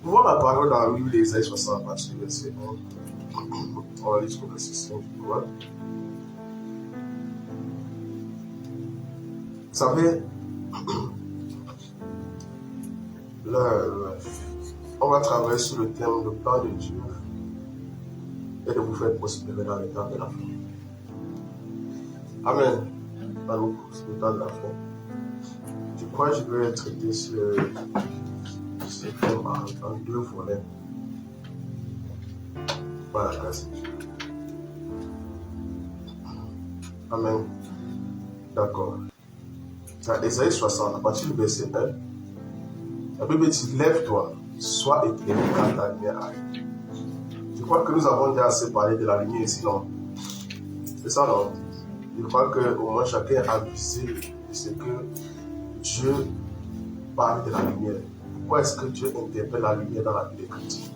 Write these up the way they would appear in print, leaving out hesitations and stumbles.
Nous voyons la parole dans le livre d'Ésaïe 60, à partir du verset 1. On va lire jusqu'au verset 5. Vous savez, on va travailler sur le thème le plan de Dieu et de vous faire prospérer dans le temps de la fin. Amen. Dans le temps de la fin. Je crois que je vais traiter ce thème en deux volets. Par la grâce de Dieu. Amen. D'accord. C'est Ésaïe 60, à partir du verset 1. La Bible dit, lève-toi, sois éclairé quand ta lumière arrive. Je crois que nous avons déjà assez parlé de la lumière ici, non? C'est ça, non? Je crois qu'au moins chacun a visé de ce que Dieu parle de la lumière. Pourquoi est-ce que Dieu interpelle la lumière dans la vie des chrétiens?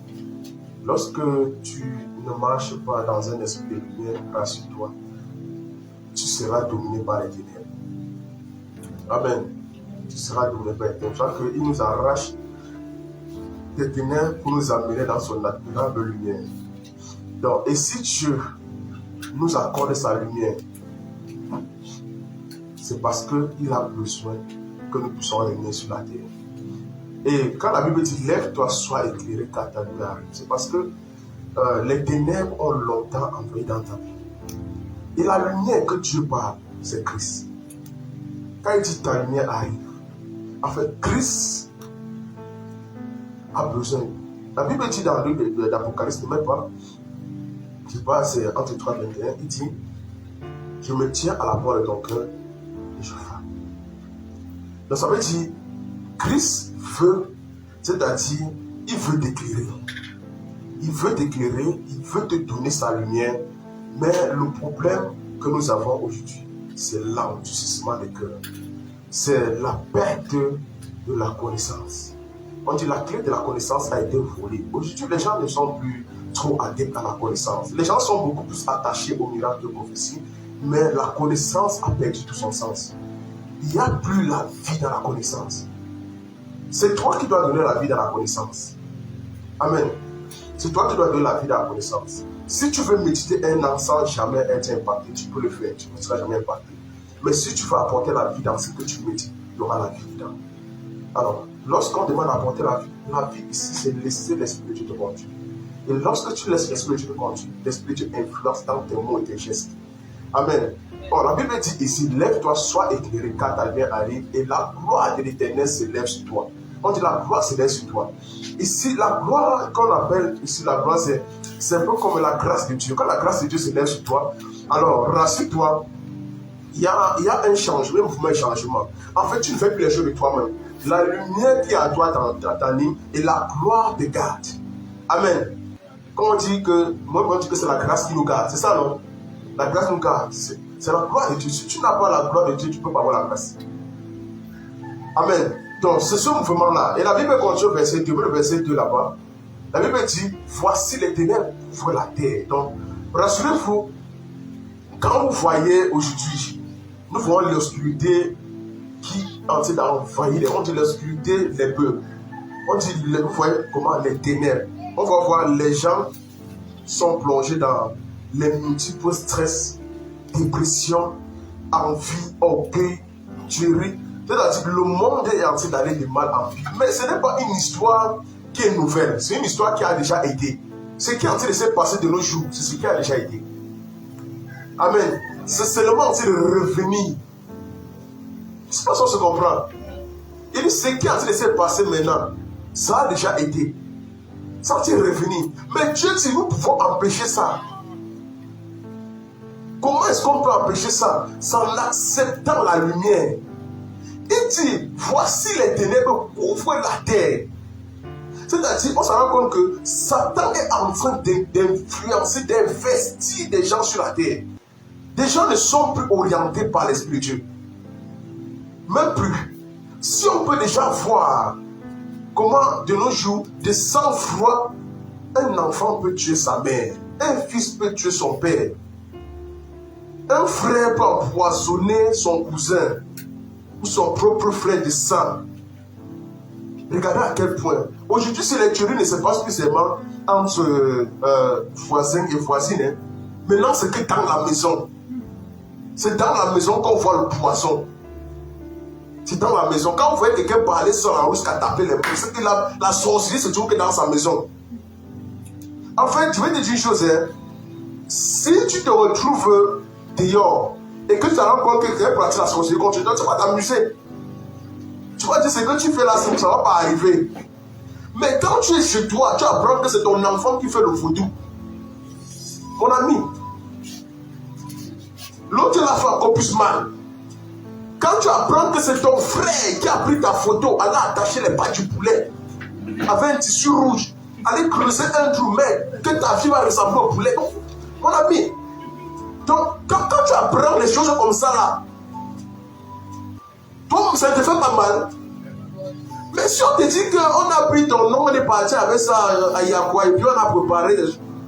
Lorsque tu ne marches pas dans un esprit de lumière, rassure-toi, tu seras dominé par les ténèbres. Amen. Tu seras dominé par les ténèbres. Je crois qu'il nous arrache des ténèbres pour nous amener dans son admirable lumière. Donc, et si Dieu nous accorde sa lumière, c'est parce qu'il a besoin que nous puissions régner sur la terre. Et quand la Bible dit lève-toi, sois éclairé quand ta lumière arrive, c'est parce que les ténèbres ont longtemps envahi dans ta vie. Et la lumière que Dieu parle, c'est Christ. Quand il dit ta lumière arrive, en fait, Christ a besoin. La Bible dit dans le livre d'Apocalypse, ne même pas, je sais pas, c'est entre 3 et 21, il dit je me tiens à la porte de ton cœur et je frappe. Donc ça veut dire Christ veut, c'est-à-dire il veut t'éclairer. Il veut t'éclairer, il veut te donner sa lumière. Mais le problème que nous avons aujourd'hui, c'est l'endurcissement des cœurs. C'est la perte de la connaissance. On dit la clé de la connaissance a été volée. Aujourd'hui, les gens ne sont plus trop adeptes à la connaissance. Les gens sont beaucoup plus attachés au miracle de prophétie, mais la connaissance a perdu tout son sens. Il n'y a plus la vie dans la connaissance. C'est toi qui dois donner la vie dans la connaissance. Amen. C'est toi qui dois donner la vie dans la connaissance. Si tu veux méditer un an sans jamais être impacté, tu peux le faire, tu ne seras jamais impacté. Mais si tu veux apporter la vie dans ce que tu médites, il y aura la vie dedans. Alors, lorsqu'on demande d'apporter la vie ici, c'est laisser l'Esprit de Dieu te conduire. Et lorsque tu laisses l'Esprit de Dieu te conduire, l'Esprit de Dieu influence dans tes mots et tes gestes. Amen. Or, la Bible dit ici, lève-toi, sois éclairé quand ta lumière arrive, et la gloire de l'Éternel se lève sur toi. On dit la gloire se lève sur toi. Ici, la gloire qu'on appelle ici la gloire, c'est un peu comme la grâce de Dieu. Quand la grâce de Dieu se lève sur toi, alors rassure-toi, il y a un changement, un mouvement, un changement. En fait, tu ne fais plus les choses de toi-même. La lumière qui est à toi dans ta ligne et la gloire te garde. Amen. Quand on dit que, moi, on dit que c'est la grâce qui nous garde, c'est ça, non? La grâce nous garde. C'est la gloire de Dieu. Si tu n'as pas la gloire de Dieu, tu ne peux pas avoir la grâce. Amen. Donc, c'est ce mouvement-là. Et la Bible continue au verset 2, le verset 2 là-bas. La Bible dit, voici les ténèbres couvrent la terre. Donc, rassurez-vous, quand vous voyez aujourd'hui, nous voyons l'obscurité qui est en train d'envahir, on dit l'obscurité des peuples. On dit, vous voyez comment les ténèbres. On va voir les gens sont plongés dans les multiples stress, dépression, envie, orgueil, tuerie. C'est-à-dire que le monde est en train d'aller de mal en pire. Mais ce n'est pas une histoire qui est nouvelle. C'est une histoire qui a déjà été. Ce qui est en train de se passer de nos jours, c'est ce qui a déjà été. Amen. C'est seulement en train de revenir. Je ne sais pas si on se comprend. Il dit ce qui est en train de se passer maintenant, ça a déjà été. Ça va revenir. Mais Dieu dit, nous pouvons empêcher ça. Comment est-ce qu'on peut empêcher ça? C'est en acceptant la lumière. Il dit, voici les ténèbres couvrent la terre. C'est-à-dire, on se rend compte que Satan est en train d'influencer, d'investir des gens sur la terre. Des gens ne sont plus orientés par l'Esprit de Dieu. Même plus. Si on peut déjà voir comment, de nos jours, de sang-froid, un enfant peut tuer sa mère, un fils peut tuer son père, un frère peut empoisonner son cousin ou son propre frère de sang. Regardez à quel point. Aujourd'hui, si les tueries ne se passent plus seulement entre voisins et voisines. Hein. Maintenant, c'est que dans la maison. C'est dans la maison qu'on voit le poison. C'est dans la maison. Quand vous voyez quelqu'un parler sur la route jusqu'à taper les mains, c'est que la sorcellerie se trouve que dans sa maison. En fait, je vais te dire une chose. Hein. Si tu te retrouves dehors et que tu te rends compte que quelqu'un pratique la sorcellerie contre toi, tu vas t'amuser. Tu vas dire ce que tu fais là, ça ne va pas arriver. Mais quand tu es chez toi, tu apprends que c'est ton enfant qui fait le vaudou. Mon ami, l'autre l'a fait encore plus mal. Quand tu apprends que c'est ton frère qui a pris ta photo, elle a attaché les pattes du poulet avec un tissu rouge, aller creuser un trou, mais que ta fille va ressembler au poulet. Mon ami, donc quand tu apprends les choses comme ça là, toi, ça te fait pas mal. Mais si on te dit qu'on a pris ton nom, on est parti avec ça à Yabwa et puis on a préparé,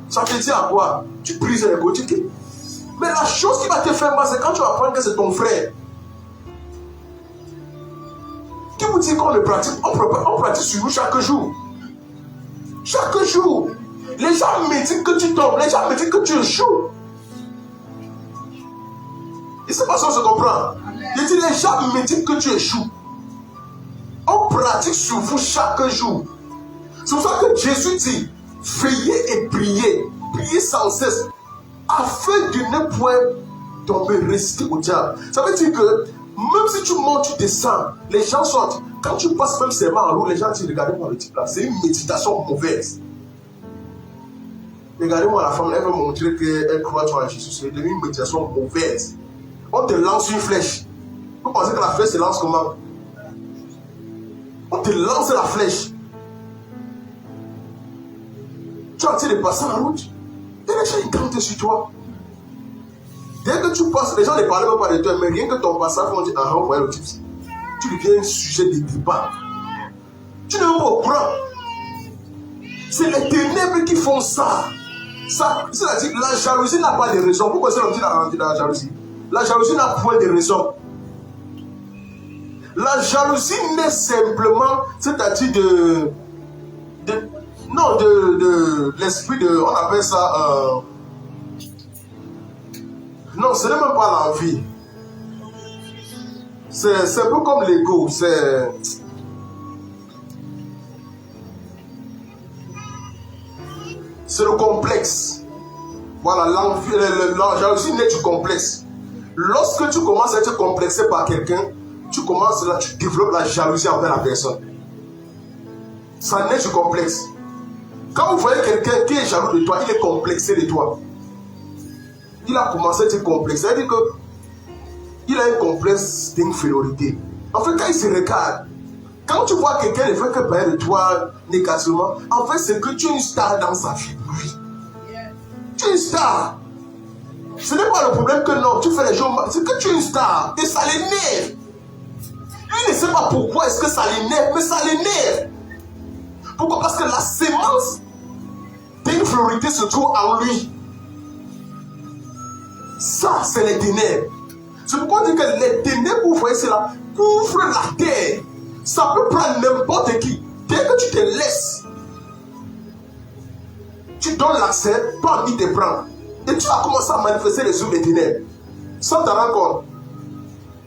ça te dit à quoi? Tu brises les côtés. Mais la chose qui va te faire mal, c'est quand tu apprends que c'est ton frère. Qui vous dit qu'on le pratique? On pratique sur nous chaque jour. Chaque jour. Les gens me disent que tu tombes, les gens me disent que tu échoues. Et c'est pas ça que je comprends. Je dis, les gens me disent que tu échoues. On pratique sur vous chaque jour. C'est pour ça que Jésus dit, veillez et priez. Priez sans cesse. Afin de ne point tomber, résister au diable. Ça veut dire que même si tu montes, tu descends, les gens sortent. Quand tu passes même seulement en route, les gens disent, regardez-moi le type là. C'est une méditation mauvaise. Regardez-moi la femme, elle veut montrer qu'elle croit en Jésus. C'est une méditation mauvaise. On te lance une flèche. Vous pensez que la flèche se lance comment? On te lance la flèche. Tu es en train de passer en route. Et les gens ils cantent sur toi. Dès que tu passes, les gens ne parlent même pas de toi, mais rien que ton passage, on dit, ah, on voit le type. Tu deviens un sujet de débat. Tu ne veux pas au courant. C'est les ténèbres qui font ça. C'est-à-dire que la jalousie n'a pas de raison. Pourquoi c'est l'homme qui a rendu dans la jalousie? La jalousie n'a point de raison. La jalousie n'est simplement, c'est-à-dire de l'esprit de, on appelle ça, non, ce n'est même pas l'envie. C'est un peu comme l'ego, c'est le complexe. Voilà, l'envie, la jalousie naît du complexe. Lorsque tu commences à être complexé par quelqu'un, tu développes la jalousie envers la personne. Ça naît du complexe. Quand vous voyez quelqu'un qui est jaloux de toi, il est complexé de toi. Il a commencé à être complexé. C'est-à-dire qu'il a un complexe d'infériorité. En fait, quand il se regarde, quand tu vois quelqu'un ne fait que parler de toi négativement, en fait, c'est que tu es une star dans sa vie. Oui. Tu es une star. Ce n'est pas le problème que non, tu fais les gens, c'est que tu es une star. Et ça l'énerve. Lui ne sait pas pourquoi est-ce que ça l'énerve, mais ça l'énerve. Pourquoi? Parce que la sémence d'infériorité se trouve en lui. Ça, c'est les ténèbres. C'est pourquoi on dit que les ténèbres, vous voyez cela, couvrent la terre. Ça peut prendre n'importe qui. Dès que tu te laisses, tu donnes l'accès, pas envie de prendre. Et tu vas commencer à manifester les œuvres des ténèbres. Sans te rendre compte.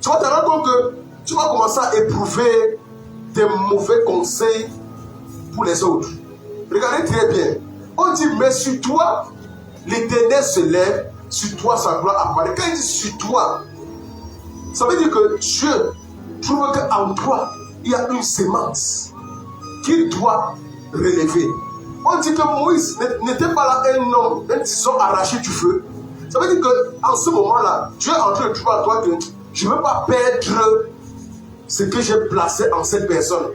Tu vas te rendre compte que tu vas commencer à éprouver des mauvais conseils pour les autres. Regardez très bien. On dit, mais sur toi, l'Éternel se lève, sur toi sa gloire apparaît. Quand il dit sur toi, ça veut dire que Dieu trouve qu'en toi, il y a une sémence qu'il doit relever. On dit que Moïse n'était pas là un homme, un tison arraché du feu. Ça veut dire qu'en ce moment-là, Dieu est en train de trouver à toi que je ne veux pas perdre ce que j'ai placé en cette personne.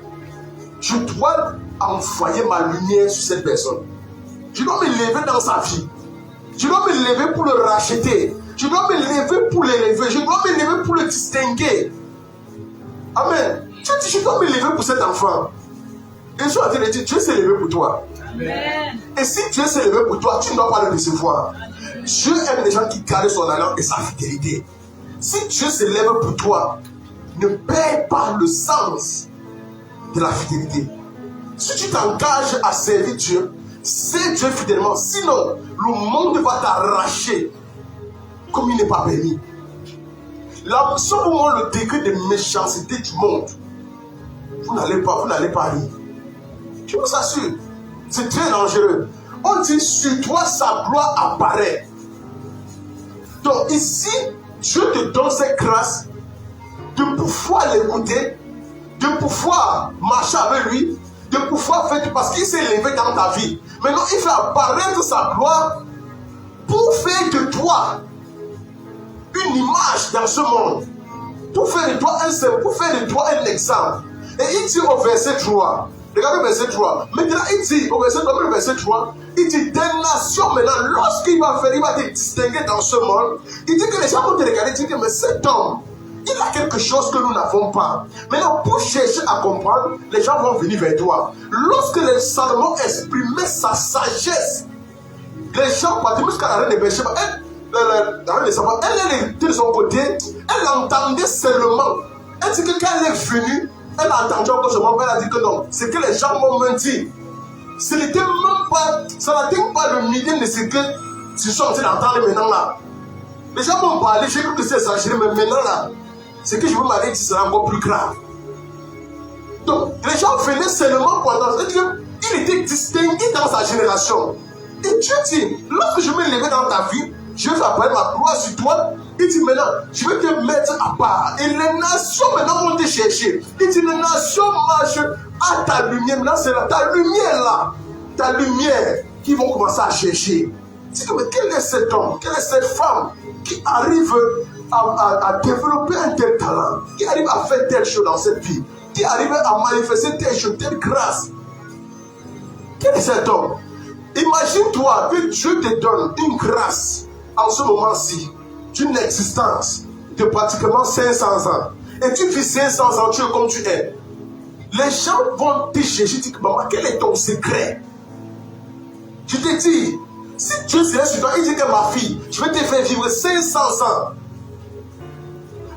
Je dois envoyer ma lumière sur cette personne. Je dois me lever dans sa vie. Je dois me lever pour le racheter. Je dois me lever pour l'élever. Je dois me lever pour le distinguer. Amen. Tu dis, je dois me lever pour cet enfant. Et je suis en train de dire, Dieu s'est levé pour toi. Amen. Et si Dieu s'est levé pour toi, tu ne dois pas le décevoir. Amen. Dieu aime les gens qui gardent son alliance et sa fidélité. Si Dieu se lève pour toi, ne perds pas le sens de la fidélité. Si tu t'engages à servir Dieu, c'est Dieu fidèlement. Sinon, le monde va t'arracher comme il n'est pas permis. Là, selon le degré de méchanceté du monde, vous n'allez pas rire. Je vous assure, c'est très dangereux. On dit sur toi sa gloire apparaît. Donc ici, Dieu te donne cette grâce de pouvoir l'écouter, de pouvoir marcher avec lui, de pouvoir faire, parce qu'il s'est élevé dans ta vie. Maintenant, il fait apparaître sa gloire pour faire de toi une image dans ce monde, pour faire de toi un symbole, pour faire de toi un exemple. Et il dit au verset 3, regardez le verset 3, maintenant il dit au verset 3, le verset 3, il dit des nations maintenant, lorsqu'il va faire, il va te distinguer dans ce monde, il dit que les gens vont te regarder et dire que mais cet homme, il a quelque chose que nous n'avons pas. Maintenant, pour chercher à comprendre, les gens vont venir vers toi. Lorsque le Salomon exprimait sa sagesse, les gens partaient jusqu'à la reine de Bécheba. Elle était de son côté, elle entendait seulement. Elle dit que quand elle est venue, elle a entendu encore seulement, elle a dit que non, c'est que les gens m'ont menti. Ce n'était même pas, ça n'atteint pas le milieu de ce que tu sont en train d'entendre maintenant là. Les gens m'ont parlé, j'ai cru que c'est exagéré, mais maintenant là, ce que je veux m'arrêter, ce sera encore plus grave. Donc, les gens venaient seulement pour entendre. Il était distingué dans sa génération. Et Dieu dit, lorsque je vais lever dans ta vie, je vais apparaître ma gloire sur toi. Il dit maintenant, je vais te mettre à part. Et les nations maintenant vont te chercher. Il dit, les nations marchent à ta lumière. Maintenant, c'est ta lumière là. Ta lumière qui vont commencer à chercher. C'est mais quel est cet homme, quelle est cette femme qui arrive à développer un tel talent, qui arrive à faire telle chose dans cette vie, qui arrive à manifester telle chose, telle grâce. Quel est cet homme? Imagine-toi que Dieu te donne une grâce en ce moment-ci, d'une existence de pratiquement 500 ans. Et tu vis 500 ans, tu es comme tu es. Les gens vont te chercher, tu dis, maman, quel est ton secret? Je te dis, si Dieu serait sur toi, il dit que ma fille, je vais te faire vivre 500 ans.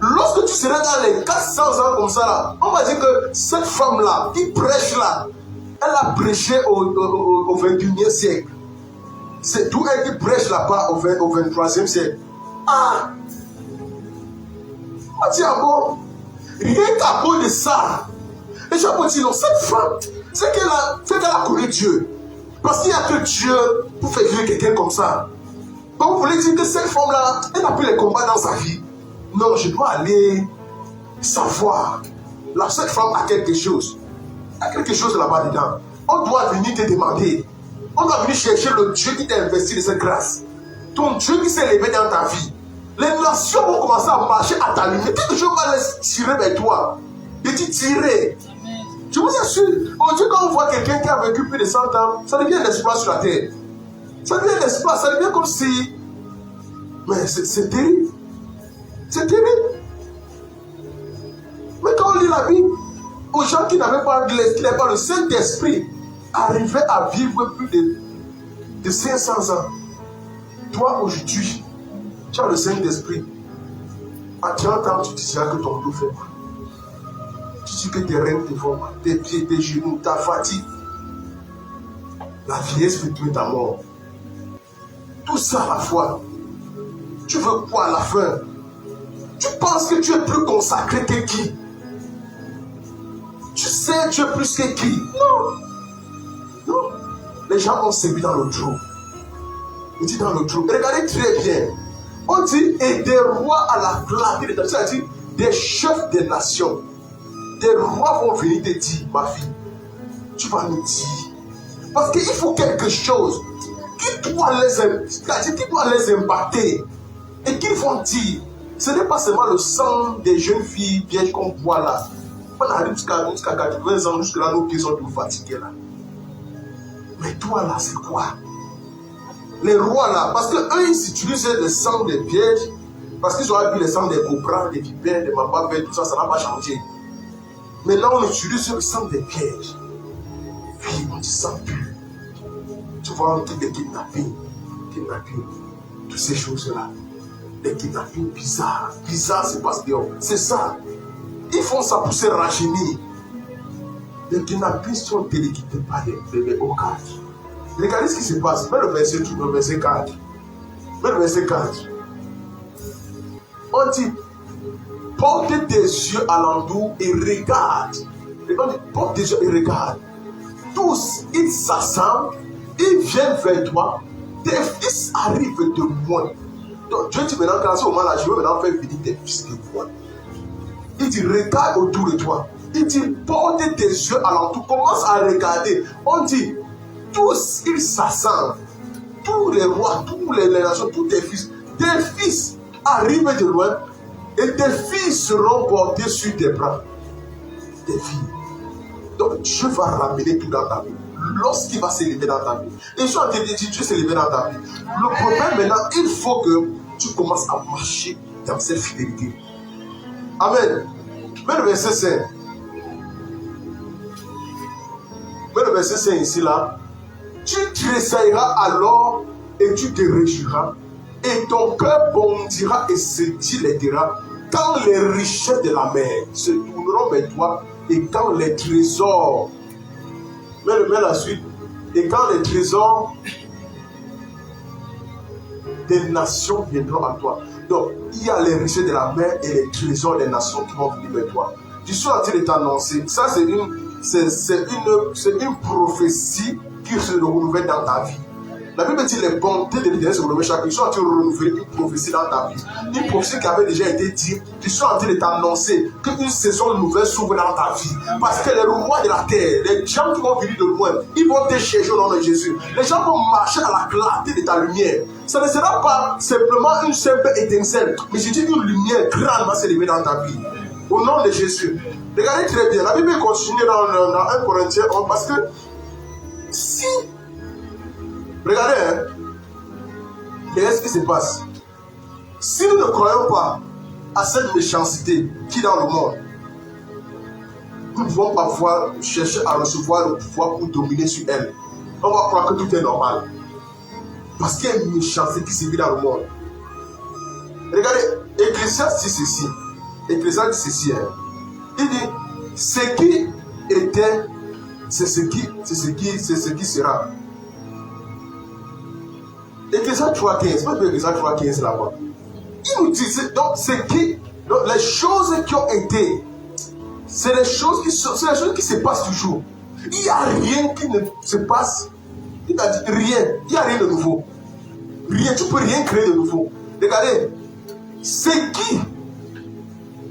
Lorsque tu seras dans les 400 ans comme ça, là, on va dire que cette femme-là, qui prêche là, elle a prêché au 21e siècle. C'est d'où elle qui prêche là-bas au 23e siècle. Ah! On dit encore, rien qu'à cause de ça, les gens vont dire non, cette femme, c'est qu'elle a connu Dieu. Parce qu'il n'y a que Dieu pour faire vivre quelqu'un comme ça. Donc vous voulez dire que cette femme-là, elle n'a plus les combats dans sa vie. Non, je dois aller savoir. Là, cette femme a quelque chose. Il y a quelque chose là-bas dedans. On doit venir te demander. On doit venir chercher le Dieu qui t'a investi de cette grâce. Ton Dieu qui s'est levé dans ta vie. Les nations vont commencer à marcher à ta lumière. Quelque chose va les tirer vers toi. Et tu tirer. Je vous assure, aujourd'hui, quand on voit quelqu'un qui a vécu plus de 100 ans, ça devient un espoir sur la terre. Ça devient un espoir, ça devient comme si. Mais c'est terrible. C'est terrible. Mais quand on lit la Bible, aux gens qui n'avaient pas le Saint-Esprit, arrivaient à vivre plus de 500 ans. Toi, aujourd'hui, tu as le Saint-Esprit. À 30 ans, tu diras que ton dos fait mal. Tu dis que tes reins te font mal, tes pieds, tes genoux, ta fatigue. La vieillesse peut tuer ta mort. Tout ça à la fois. Tu veux quoi à la fin? Tu penses que tu es plus consacré que qui? Tu sais tu es plus que qui? Non. Non. Les gens ont servi dans le trou. Il dit dans le trou. Regardez très bien. On dit, et des rois à la clarté des nations. C'est-à-dire, des chefs des nations. Des rois vont venir te dire, ma fille, tu vas nous dire. Parce qu'il faut quelque chose qui doit les impacter. Et qu'ils vont dire, ce n'est pas seulement le sang des jeunes filles vierges qu'on voit là. On arrive jusqu'à 80 ans, jusque là, nos pieds sont tous fatigués là. Mais toi là, c'est quoi? Les rois là, parce qu'eux, ils utilisaient le sang des vierges, parce qu'ils ont vu le sang des cobras, des vipères, des mambas, tout ça, ça n'a pas changé. Mais là, on utilise le sang des vierges. Puis, on dit sang pur. Tu vois, on dit des kidnappings, toutes ces choses-là. Des kidnappings bizarres. Bizarres, c'est parce que c'est ça. Ils font ça pour se rajeunir. Les kidnappings sont déliquités par les ocages. Regardez ce qui se passe. Mets le verset 4. Mets le verset 4. On dit, porte tes yeux alentour et regarde. On dit, porte tes yeux et regarde. Tous, ils s'assemblent, ils viennent vers toi. Tes fils arrivent de loin. Donc Dieu dit maintenant qu'à ce moment-là, je veux maintenant faire venir tes fils de loin. Il dit, regarde autour de toi. Il dit, porte tes yeux alentour. Commence à regarder. On dit, tous, ils s'assemblent. Tous les rois, tous les nations, tous tes fils arrivent de loin. Et tes filles seront portées sur tes bras. Tes filles. Donc Dieu va ramener tout dans ta vie. Lorsqu'il va s'élever dans ta vie. Et je suis en train de dire, Dieu s'élever dans ta vie. Le problème maintenant, il faut que tu commences à marcher dans cette fidélité. Amen. Mets le verset 5. Mets le verset 5 ici là. Tu tressailleras alors et tu te réjouiras. Et ton cœur bondira et se dilaitera quand les richesses de la mer se tourneront vers toi et quand les trésors. Mets la suite. Et quand les trésors des nations viendront à toi. Donc, il y a les richesses de la mer et les trésors des nations qui vont venir vers toi. Je suis en train de t'annoncer. Ça, c'est une prophétie qui se renouvelle dans ta vie. La Bible dit les bontés de l'Éternel se renouvellent chaque jour. Je suis en train de renouveler une prophétie dans ta vie. Une prophétie qui avait déjà été dite. Je suis en train de t'annoncer qu'une saison nouvelle s'ouvre dans ta vie. Parce que les rois de la terre, les gens qui vont venir de loin, ils vont te chercher au nom de Jésus. Les gens vont marcher à la clarté de ta lumière. Ça ne sera pas simplement une simple étincelle, mais je dis une lumière grandement s'élever dans ta vie. Au nom de Jésus. Regardez très bien. La Bible continue dans 1 Corinthiens 11 parce que si. Regardez, regardez ce qui se passe. Si nous ne croyons pas à cette méchanceté qui est dans le monde, nous ne pouvons pas chercher à recevoir le pouvoir pour dominer sur elle. On va croire que tout est normal. Parce qu'il y a une méchanceté qui se vit dans le monde. Regardez, Ecclésiaste dit ceci. Ecclésiaste dit ceci. Il dit, ce qui était, c'est ce qui sera. Ecclésiaste 3.15, pas de Ecclésiaste 3.15 là-bas. Il nous dit, donc, donc, les choses qui ont été, c'est les choses qui se passent toujours. Il n'y a rien qui ne se passe. Il a dit rien. Il n'y a rien de nouveau. Rien, tu ne peux rien créer de nouveau. Regardez, ce qui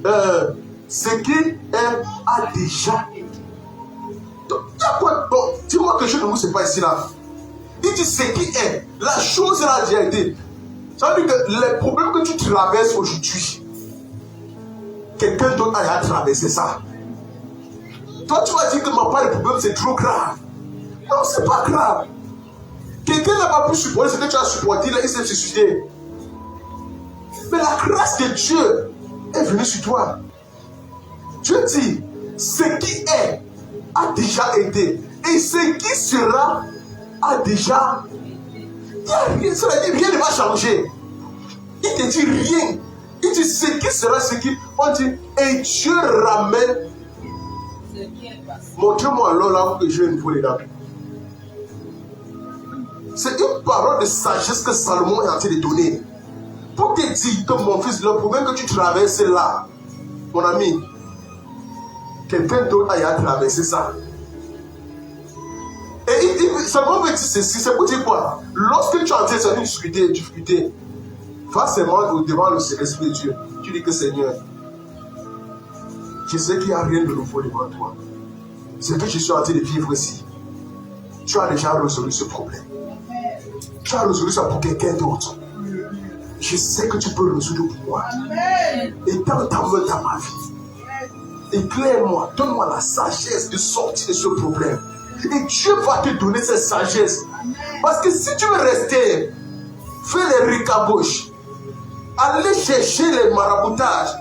a déjà. Donc, il y a quoi? Bon, dis-moi quelque chose de nouveau, c'est pas ici là. Il dit ce qui est. La chose là a déjà été. Ça veut dire que les problèmes que tu traverses aujourd'hui, quelqu'un d'autre a traversé ça. Toi, tu vas dire que ma part de problème, c'est trop grave. Non, c'est pas grave. Quelqu'un n'a pas pu supporter ce que tu as supporté, là, il s'est suicidé. Mais la grâce de Dieu est venue sur toi. Dieu dit, ce qui est a déjà été. Et ce qui sera a déjà. Il n'y a rien, ça veut dire rien ne va changer. Il te dit rien. Il dit ce qui sera, ce qui. On dit, et Dieu ramène. Montre-moi alors là où je ne voulais pas. C'est une parole de sagesse que Salomon est en train de donner. Pour te dire que mon fils, le problème que tu traverses là, mon ami, quelqu'un d'autre a traversé ça. Et Salomon veut dire ceci, c'est pour dire quoi? Lorsque tu es en train de discuter, forcément devant l'Esprit de Dieu, tu dis que Seigneur, je sais qu'il n'y a rien de nouveau devant toi. Ce que je suis en train de vivre ici, tu as déjà résolu ce problème. Tu as résolu ça pour quelqu'un d'autre. Je sais que tu peux le résoudre pour moi. Et dans ta main, dans ma vie, éclaire-moi, donne-moi la sagesse de sortir de ce problème. Et Dieu va te donner cette sagesse. Parce que si tu veux rester, faire les ricaboches, aller chercher les maraboutages,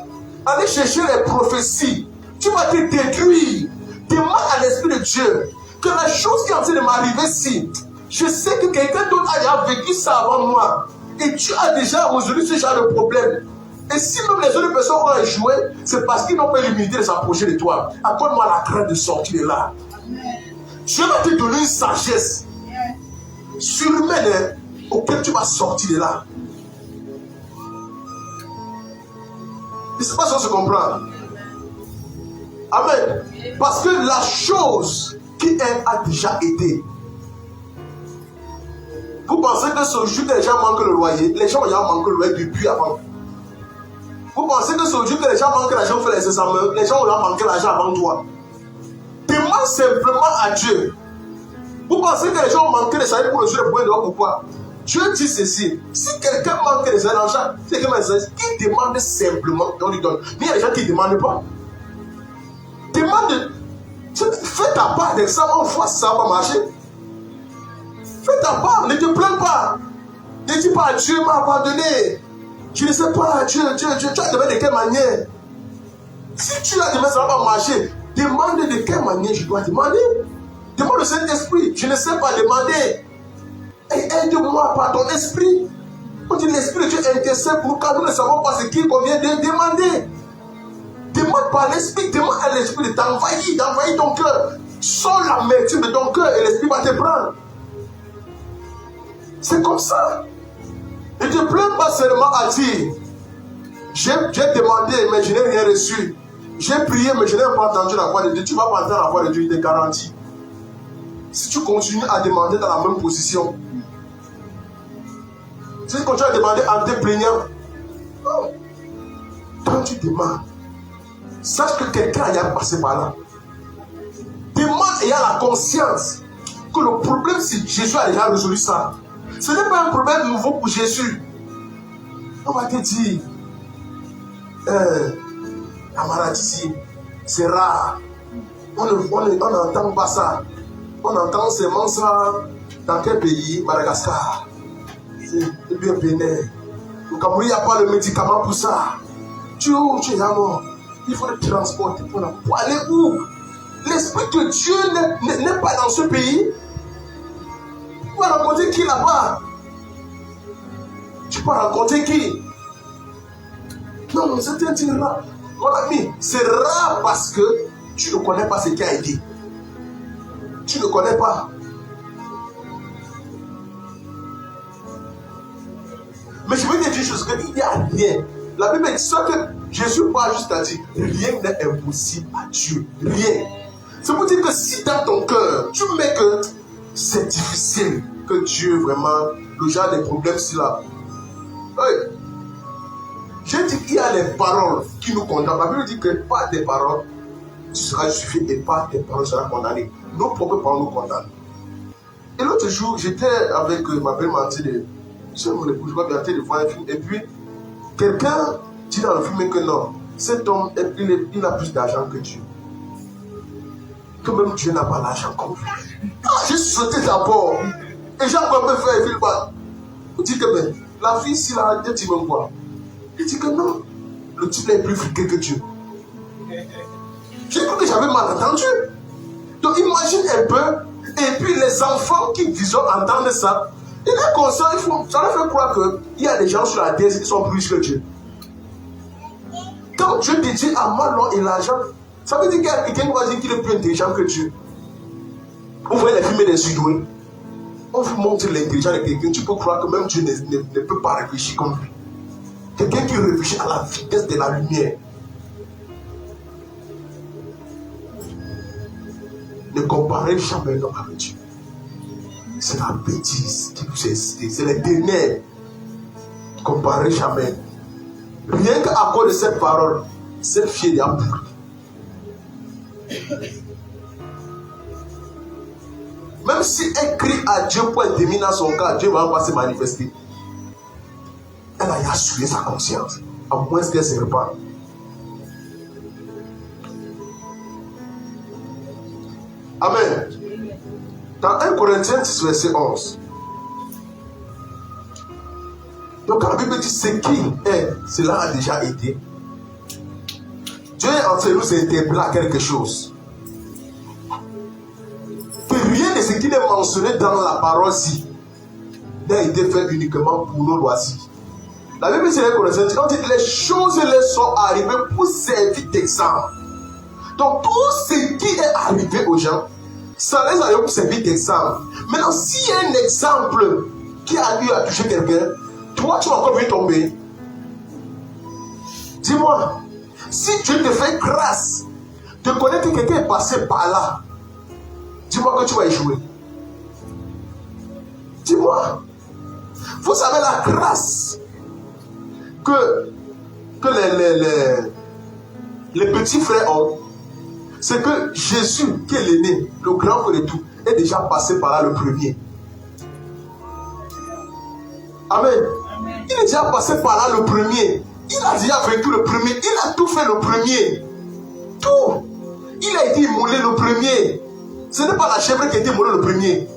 aller chercher les prophéties, tu vas te détruire. Demande à l'Esprit de Dieu que la chose qui est en train de m'arriver ici, je sais que quelqu'un d'autre a déjà vécu ça avant moi. Et tu as déjà résolu ce genre de problème. Et si même les autres personnes ont échoué, c'est parce qu'ils n'ont pas l'humilité de s'approcher de toi. Accorde-moi la crainte de sortir de là. Dieu va te donner une sagesse surhumaine auquel tu vas sortir de là. Je ne sais pas si on se comprend. Amen. Parce que la chose qui est a déjà été. Vous pensez que ce jour que les gens manquent le loyer, les gens ont manqué le loyer depuis avant. Vous pensez que ce jour que les gens manquent l'argent pour faire les examens, les gens ont manqué l'argent avant toi. Demande simplement à Dieu. Vous pensez que les gens ont manqué les salaires pour le jour de pouvoir dehors, pourquoi? Dieu dit ceci. Si quelqu'un manque les salaires, c'est que il demande simplement, on lui donne. Mais il y a des gens qui ne demandent pas. Demande. Fais ta part d'examen, on voit si ça va marcher. Fais ta part, ne te plains pas. Ne dis pas, Dieu m'a abandonné. Je ne sais pas, Dieu, tu as demandé de quelle manière. Si tu as demandé, ça ne va pas marcher. Demande de quelle manière je dois demander. Demande au Saint-Esprit. Je ne sais pas demander. Et aide-moi par ton esprit. On dit l'esprit de Dieu intercède pour nous quand nous ne savons pas ce qu'il convient de demander. Demande par l'esprit. Demande à l'esprit de d'envahir ton cœur. Sors l'amertume de ton cœur et l'esprit va te prendre. C'est comme ça. Ne te plains pas seulement à dire j'ai demandé mais je n'ai rien reçu. J'ai prié mais je n'ai pas entendu la voix de Dieu. Tu ne vas pas entendre la voix de Dieu, il te garantit. Si tu continues à demander dans la même position, si tu continues à demander en te plaignant, quand tu demandes, sache que quelqu'un a passé par là. Demande ayant la conscience que le problème, c'est Jésus a déjà résolu ça. Ce n'est pas un problème nouveau pour Jésus. On va te dire, la maladie, c'est rare. On n'entend pas ça. On entend seulement ça dans quel pays? Madagascar. C'est bien Bénin. Au Cameroun, il n'y a pas le médicament pour ça. Tu es mort. Il faut le transporter pour aller où? L'Esprit de Dieu n'est pas dans ce pays. Tu vas rencontrer qui là-bas? Tu peux rencontrer qui? Non, c'est rare. Mon ami, c'est rare parce que tu ne connais pas ce qui a été. Tu ne connais pas. Mais je veux te dire une chose, qu'il n'y a rien. La Bible dit ça que Jésus parle juste à dire, rien n'est impossible à Dieu. Rien. C'est pour dire que si dans ton cœur, tu mets que c'est difficile, que Dieu vraiment, le genre des problèmes, c'est là. Oui. Je dis qu'il y a des paroles qui nous condamnent. La Bible dit que par tes paroles, tu seras justifié et par tes paroles, tu seras condamné. Nos propres paroles nous condamnent. Et l'autre jour, j'étais avec ma belle Martine, je crois bien de voir un film, et puis quelqu'un dit dans le film que non, cet homme, il a plus d'argent que Dieu. Que même Dieu n'a pas l'argent comme lui. J'ai sauté d'abord. Et j'ai encore fait un film. Il dit que ben, la fille, si la Dieu dit même quoi? Il dit que non, le type est plus friqué que Dieu. J'ai cru que j'avais mal entendu. Donc imagine un peu, et puis les enfants qui disons entendre ça, il est conscient, ça leur fait croire qu'il y a des gens sur la terre qui sont plus riches que Dieu. Quand Dieu te dit à moi l'or et l'argent, ça veut dire qu'il y a quelqu'un qui va dire qu'il est plus intelligent que Dieu. Vous voyez les films des sudoués, on vous montre l'intelligence de quelqu'un, tu peux croire que même Dieu ne peut pas réfléchir comme lui. Quelqu'un qui réfléchit à la vitesse de la lumière. Ne comparez jamais l'homme avec Dieu. C'est la bêtise qui vous excite, c'est les ténèbres. Ne comparez jamais. Rien qu'à cause de cette parole, cette fille est à pourri. Même si elle crie à Dieu pour être démise dans son cas, Dieu va pas se manifester. Elle a assuré sa conscience, à moins qu'elle se répande. Amen. Dans 1 Corinthiens 10, verset 11. Donc quand la Bible dit ce qui est, cela a déjà été. Dieu est en train de nous interpeller à quelque chose. Que rien de ce qui est mentionné dans la parole-ci n'a été fait uniquement pour nos loisirs. La Bible dit on dit que les choses les sont arrivées pour servir d'exemple. Donc tout ce qui est arrivé aux gens, Ça les a servi d'exemple. Maintenant, s'il y a un exemple qui a eu à toucher quelqu'un, toi, tu vas encore vu tomber. Dis-moi, si Dieu te fait grâce de connaître que quelqu'un est passé par là, dis-moi que tu vas échouer. Dis-moi. Vous savez la grâce que les petits frères ont, c'est que Jésus, qui est l'aîné, le grand frère de tout, est déjà passé par là le premier. Amen. Il est déjà passé par là le premier. Il a déjà vécu le premier. Il a tout fait le premier. Tout. Il a été immolé le premier. Ce n'est pas la chèvre qui a été immolée le premier.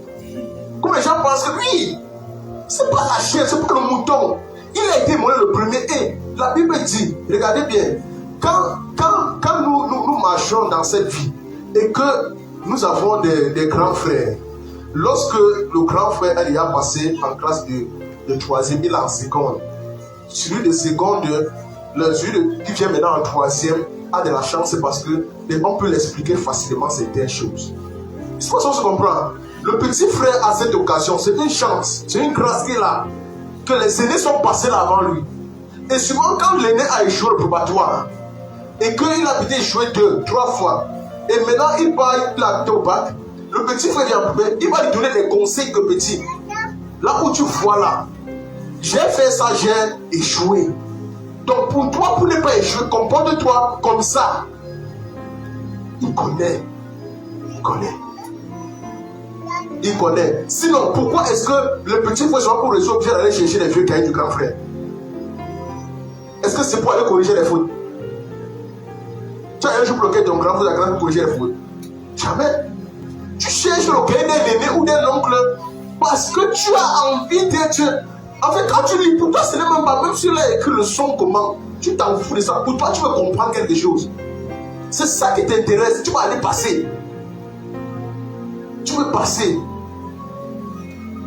Comme les gens pensent que oui, ce n'est pas la chèvre, ce n'est pas le mouton. Il a été immolé le premier. Et la Bible dit, regardez bien, quand nous marchons dans cette vie et que nous avons des grands frères, lorsque le grand frère est déjà passé en classe de troisième, il est en seconde. Celui de seconde, celui qui vient maintenant en troisième a de la chance parce qu'on peut l'expliquer facilement certaines choses. C'est pour ça qu'on se comprend. Le petit frère à cette occasion, c'est une chance, c'est une grâce qu'il a, que les aînés sont passés là avant lui. Et souvent quand l'aîné a échoué le probatoire, et qu'il a peut-être échoué 2, 3 fois, et maintenant il part, il a été au bac, le petit frère vient, il va lui donner des conseils que petit. Là où tu vois là, j'ai fait ça, j'ai échoué. Donc pour toi, pour ne pas échouer, comporte-toi comme ça. Il connaît. Il connaît. Il connaît. Sinon, pourquoi est-ce que le petit frère soit pour résoudre bien d'aller chercher les vieux cahiers du grand frère? Est-ce que c'est pour aller corriger les fautes? Tu as un jour bloqué ton grand frère pour corriger les fautes? Jamais. Tu cherches le cahier d'un aîné ou d'un oncle parce que tu as envie d'être... En fait, quand tu lis, pour toi, ce n'est même pas, même si tu as écrit le son comment, tu t'en fous de ça. Pour toi, tu veux comprendre quelque chose. C'est ça qui t'intéresse. Tu vas aller passer. Tu veux passer.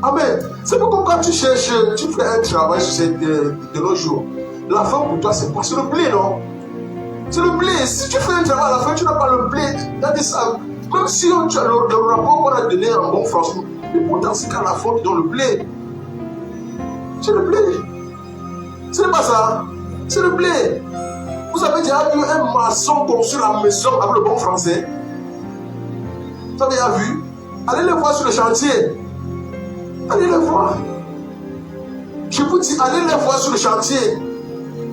Amen. C'est pourquoi quand tu cherches, tu fais un travail de nos jours. La fin pour toi, c'est pas sur le blé, non? C'est le blé. Si tu fais un travail à la fin, tu n'as pas le blé. Même si le rapport qu'on a donné en bon français, mais pourtant, c'est qu'à la fin, tu donnes le blé. C'est le blé. Ce n'est pas ça. C'est le blé. Vous avez déjà vu un maçon construire la maison avec le bon français? Vous avez déjà vu? Allez le voir sur le chantier. Allez le voir. Je vous dis, allez les voir sur le chantier.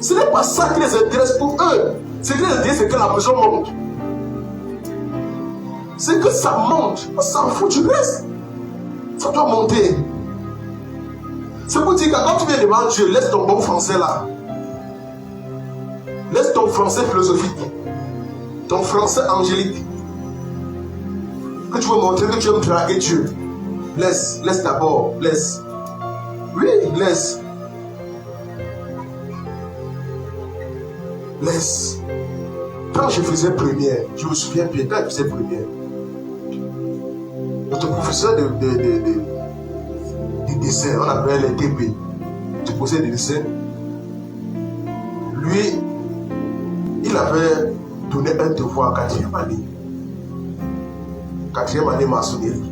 Ce n'est pas ça qui les intéresse pour eux. Ce qui les intéresse, c'est que la maison monte. C'est que ça monte. On s'en fout du reste. Ça doit monter. C'est pour dire que quand tu viens devant Dieu, laisse ton bon français là. Laisse ton français philosophique. Ton français angélique. Que tu veux montrer que tu aimes draguer Dieu. Laisse d'abord. Laisse. Oui, laisse. Laisse. Quand je faisais première, je me souviens bien, quand je faisais première, notre professeur de dessin, on appelait les TP, tu posais des dessins. Lui, il avait donné un devoir à 4e année. 4e année maçonnerie.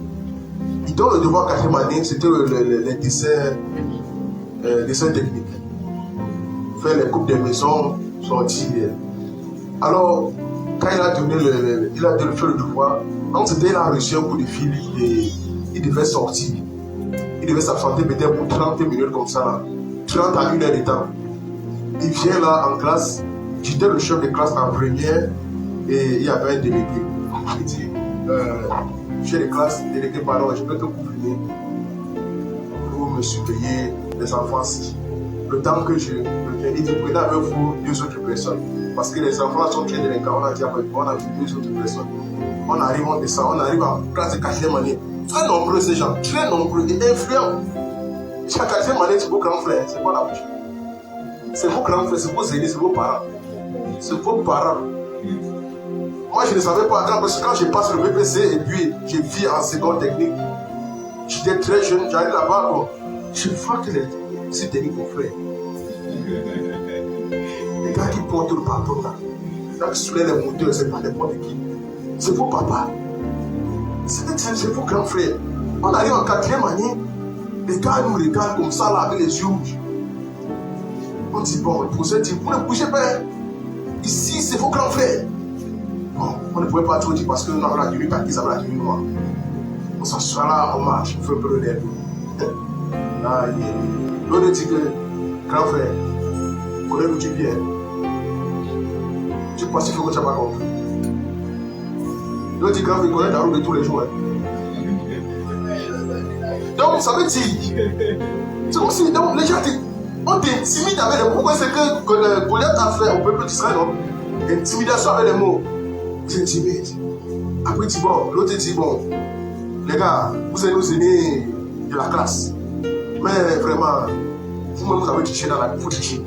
Il donne le devoir à 4e année, c'était les dessins techniques. Faire les coupes des maisons, sortir. Alors, quand il a donné le devoir, quand c'était il a reçu un coup de fil, il devait sortir. Il devait s'absenter peut-être pour 30 minutes comme ça, 30 à 1 heure de temps. Il vient là en classe, j'étais le chef de classe en première et il y avait un délégué. Il dit, chef de classe, délégué, pardon, je peux te couvrir pour me surveiller les enfants-ci. Le temps que je reviens, il dit, prenez avec vous 2 autres personnes. Parce que les enfants sont très délinquants, on a dit, on a vu 2 autres personnes. On arrive, on descend, on arrive en classe de 4e année. Très nombreux ces gens, très nombreux et influents. Chaque 4e année, c'est vos grands frères, c'est pas la bouche. C'est vos grands frères, c'est vos aînés, c'est vos parents. C'est vos parents. Moi, je ne savais pas parce que quand je passe le BPC et puis je vis en seconde technique, j'étais très jeune, j'arrive là-bas, bon, je vois que c'est des mon frère. Les gars qui portent le pardon là, les gars qui soulèvent les moteurs, c'est pas n'importe qui. C'est vos papas. C'est vos grands frères. On arrive en 4e année, les gars nous regardent comme ça, là, avec les yeux rouges. On dit, bon, le professeur dit, vous ne bougez pas. Ici, c'est vos grands frères. Bon, on ne pouvait pas trop dire parce que nous avons la tenue kaki, ça va la tenue noire. On s'assoit là, on marche, on fait un peu le nerf. L'autre dit que, grand frère, connais-vous du bien? Tu penses qu'il faut que tu n'as pas compris. L'autre dit, grand frère, connais ta robe de tous les jours. Donc, ça veut dire, c'est comme si donc, les gens on t'intimide avec les mots. Pourquoi c'est que Goliath a fait au peuple d'Israël? Intimidation avec les mots. Tu intimides. Après, tu dis bon, l'autre dit bon, les gars, vous êtes nos aînés de la classe. Mais vraiment, vous-même vous avez triché dans la vie, il faut tricher.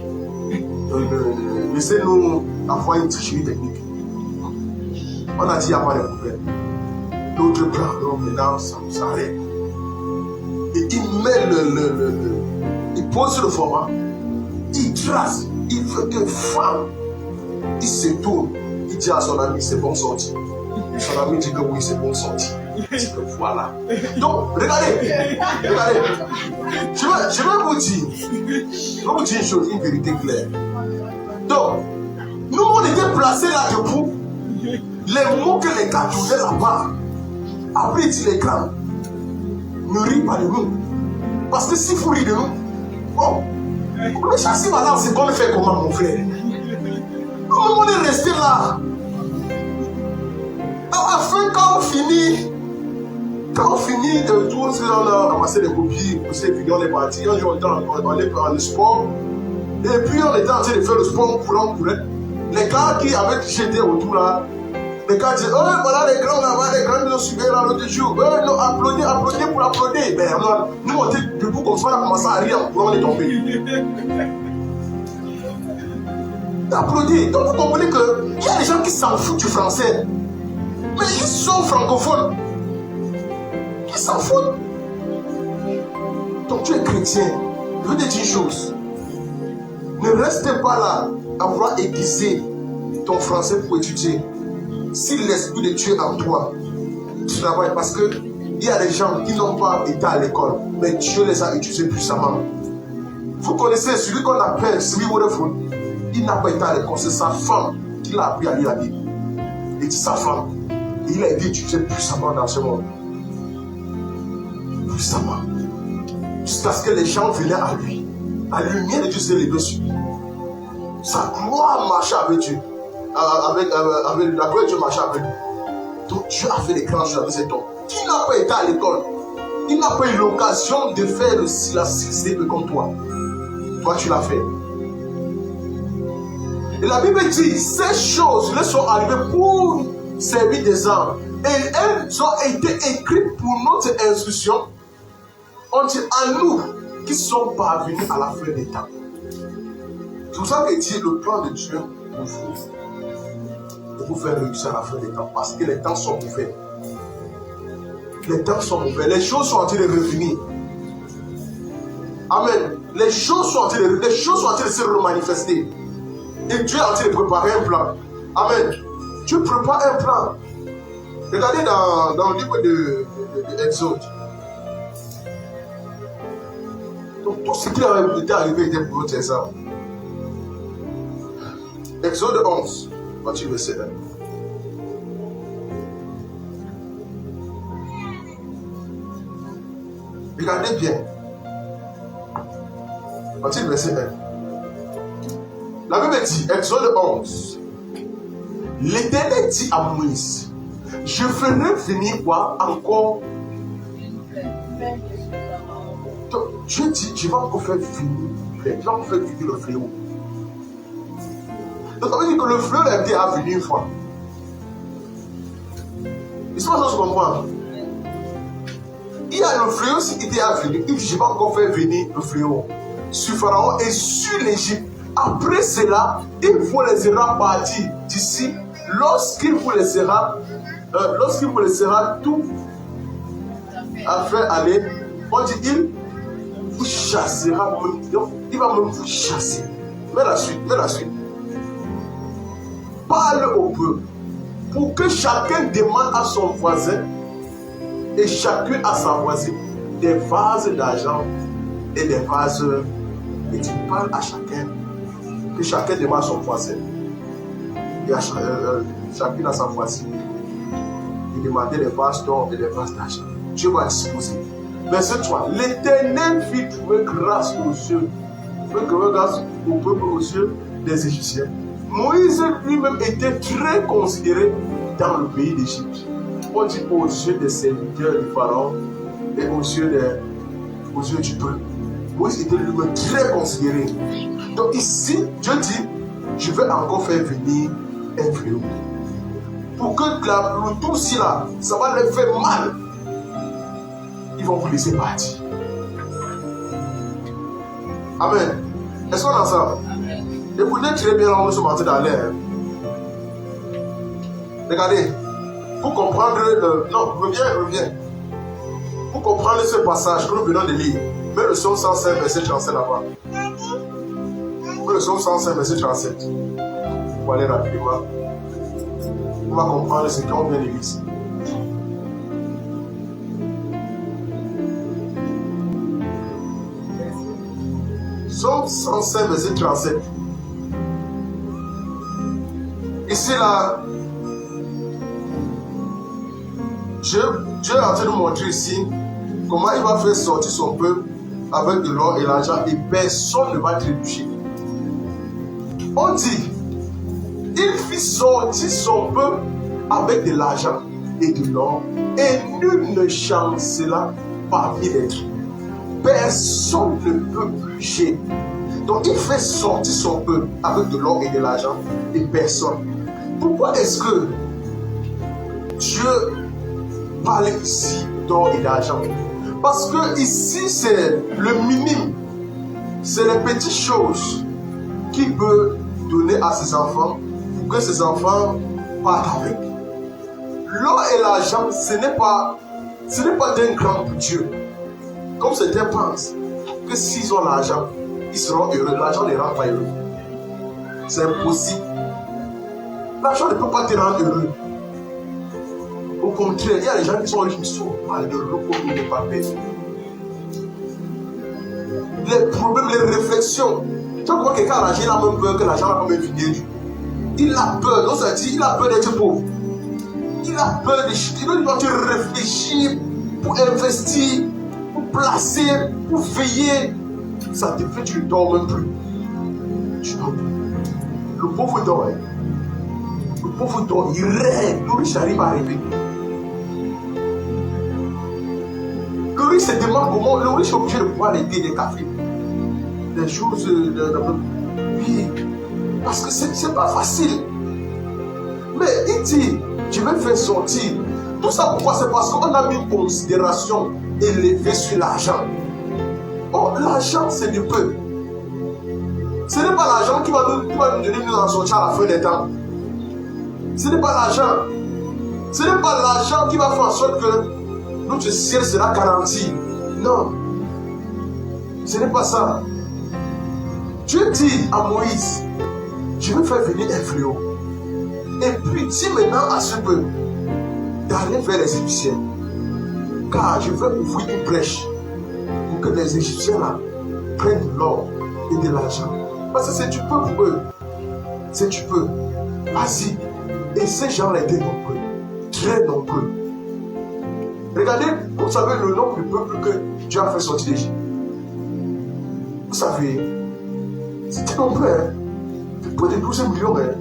Laissez-nous avoir une tricherie technique. On a dit il n'y a pas de problème. L'autre prend, donc maintenant ça s'arrête. Et il met il pose le format, il trace, il veut que femme, il se tourne, il dit à son ami c'est bon sorti. Son ami dit que oui c'est bon sorti. Il dit que voilà. Donc regardez, je vais vous dire une chose, une vérité claire. Donc, nous on était placés là debout, les mots que les gars trouvaient là-bas, après il dit les grands, ne ris pas de nous. Parce que si vous riez de nous, oh, le châssis maintenant, c'est qu'on fait comment, mon frère? Nous, on est resté là. Afin, quand on finit de tout, on a ramassé les copies, on est parti, on est en sport. Et puis, on était en train de faire le sport, on courait. Les gars qui avaient jeté autour là, les gars disaient, oh voilà les grands là-bas, les grands nous ont suivi là l'autre jour. Oh non, applaudis pour applaudir. Mais nous on était debout comme ça, on a commencé à rire pour on est tombé. Applaudis. Donc vous comprenez qu'il y a des gens qui s'en foutent du français. Mais ils sont francophones. Ils s'en foutent. Donc tu es chrétien. Je veux te dire une chose. Ne restez pas là à vouloir aiguiser ton français pour étudier. Si l'Esprit de Dieu est en toi, tu travailles parce qu'il y a des gens qui n'ont pas été à l'école, mais Dieu les a étudiés puissamment. Vous connaissez celui qu'on appelle Smith Waterford, il n'a pas été à l'école, c'est sa femme qui l'a appris à lire la Bible. Il dit sa femme, il a été étudié puissamment dans ce monde. Puissamment. Jusqu'à ce que les gens venaient à lui. La lumière de Dieu s'est levée sur lui. Sa gloire marchait avec Dieu. Avec la gloire de Dieu marchait avec lui. Donc Dieu a fait des grands choses avec cet homme. Qui n'a pas été à l'école? Il n'a pas eu l'occasion de faire la CCP comme toi. Toi, tu l'as fait. Et la Bible dit, ces choses elles sont arrivées pour servir des âmes. Et elles ont été écrites pour notre instruction. On dit à nous qui sont parvenus à la fin des temps. C'est pour ça que dit le plan de Dieu pour vous. De vous faire réussir à la fin des temps. Parce que les temps sont mauvais. Les temps sont mauvais. Les choses sont en train de revenir. Amen. Les choses sont en train de se remanifester. Et Dieu est en train de préparer un plan. Amen. Dieu prépare un plan. Regardez dans le livre de Exode. Donc tout ce qui était arrivé était pour notre exemple. Exode 11, partir verset 1. Regardez bien. Partir verset 1. La Bible dit, Exode 11. L'Éternel dit à Moïse, je ferai venir quoi encore. Donc, Dieu dit, je vais encore faire venir le fléau. Donc, ça veut dire que le fléau a été à venir une fois. Est-ce que je comprends? Il y a le fléau qui était à venir. Il dit, je vais encore faire venir le fléau sur Pharaon et sur l'Égypte. Après cela, il vous laissera partir d'ici. Lorsqu'il vous laissera tout à faire aller, on dit, il vous chassera. Il va même vous chasser. Mais la suite. Parle au peuple pour que chacun demande à son voisin Et chacune a sa voisine. Des vases d'argent et des vases. Et tu parles à chacun. Que chacun demande son voisin. Et chacune a sa voisine. Il demandait les vases d'or et les vases d'argent. Dieu va disposer. Verset 3. L'Éternel fit trouver grâce aux yeux. Fait grâce au peuple aux yeux des Égyptiens. Moïse lui-même était très considéré dans le pays d'Égypte. On dit aux yeux des serviteurs du Pharaon et aux yeux du peuple. Moïse était lui-même très considéré. Donc ici, Dieu dit, je vais encore faire venir un fléau. Pour que le tout ci là, ça va leur faire mal. Ils vont vous laisser partir. Amen. Est-ce qu'on est ensemble? Écoutez très bien là où nous sommes en train d'aller. Regardez. Pour comprendre non, reviens. Pour comprendre ce passage que nous venons de lire, mets le psaume 105, verset 37 là-bas. Mets le psaume 105, verset 37. Pour aller rapidement. On va comprendre ce qu'on vient de lire ici. Psaume 105, verset 37. Ici là, Dieu est en train de nous montrer ici comment il va faire sortir son peuple avec de l'or et l'argent et personne ne va trébucher. On dit, il fit sortir son peuple avec de l'argent et de l'or et nul ne chancela parmi les tribus. Personne ne peut bouger. Donc il fait sortir son peuple avec de l'or et de l'argent et personne. Pourquoi est-ce que Dieu parle ici d'or et d'argent? Parce que ici c'est le minimum. C'est les petites choses qu'il peut donner à ses enfants pour que ses enfants partent avec. L'or et l'argent, ce n'est pas d'un grand pour Dieu. Comme certains pensent que s'ils ont l'argent, ils seront heureux. L'argent ne rend pas heureux. C'est impossible. L'argent ne peut pas te rendre heureux. Au contraire, il y a des gens qui sont riches, qui sont malheureux comme ils ne pas payés. Les problèmes, les réflexions. Tu vois, quelqu'un a l'argent, il a même peur que l'argent va même finir. Il a peur, donc ça dit, il a peur d'être pauvre. Il a peur de chuter. Il doit réfléchir pour investir, pour placer, pour veiller. Ça te fait, tu ne dors même plus. Tu dors plus. Le pauvre dort. Le pauvre dort, il rêve. Le riche arrive à rêver. Le riche se demande comment. Le riche est obligé de boire des thés, des cafés. Des choses. Oui. Parce que c'est pas facile. Mais il dit, je vais faire sortir. Tout ça pourquoi? C'est parce qu'on a mis une considération élevée sur l'argent. Oh, l'argent, c'est du peu. Ce n'est pas l'argent qui va nous donner nous en sortir à la fin des temps. Ce n'est pas l'argent. Ce n'est pas l'argent qui va faire en sorte que notre ciel sera garanti. Non. Ce n'est pas ça. Dieu dit à Moïse, je vais faire venir un fléau. Et puis dis maintenant à ce peuple d'aller vers les Égyptiens. Car je vais ouvrir une brèche pour que les Égyptiens là prennent de l'or et de l'argent. Parce que c'est du peu pour eux. C'est du peu. Vas-y. Et ces gens-là étaient nombreux. Très nombreux. Regardez, vous savez le nombre de peuples que Dieu a fait sortir d'Égypte. Vous savez, c'était nombreux. Hein? Plus de 12 millions. Hein?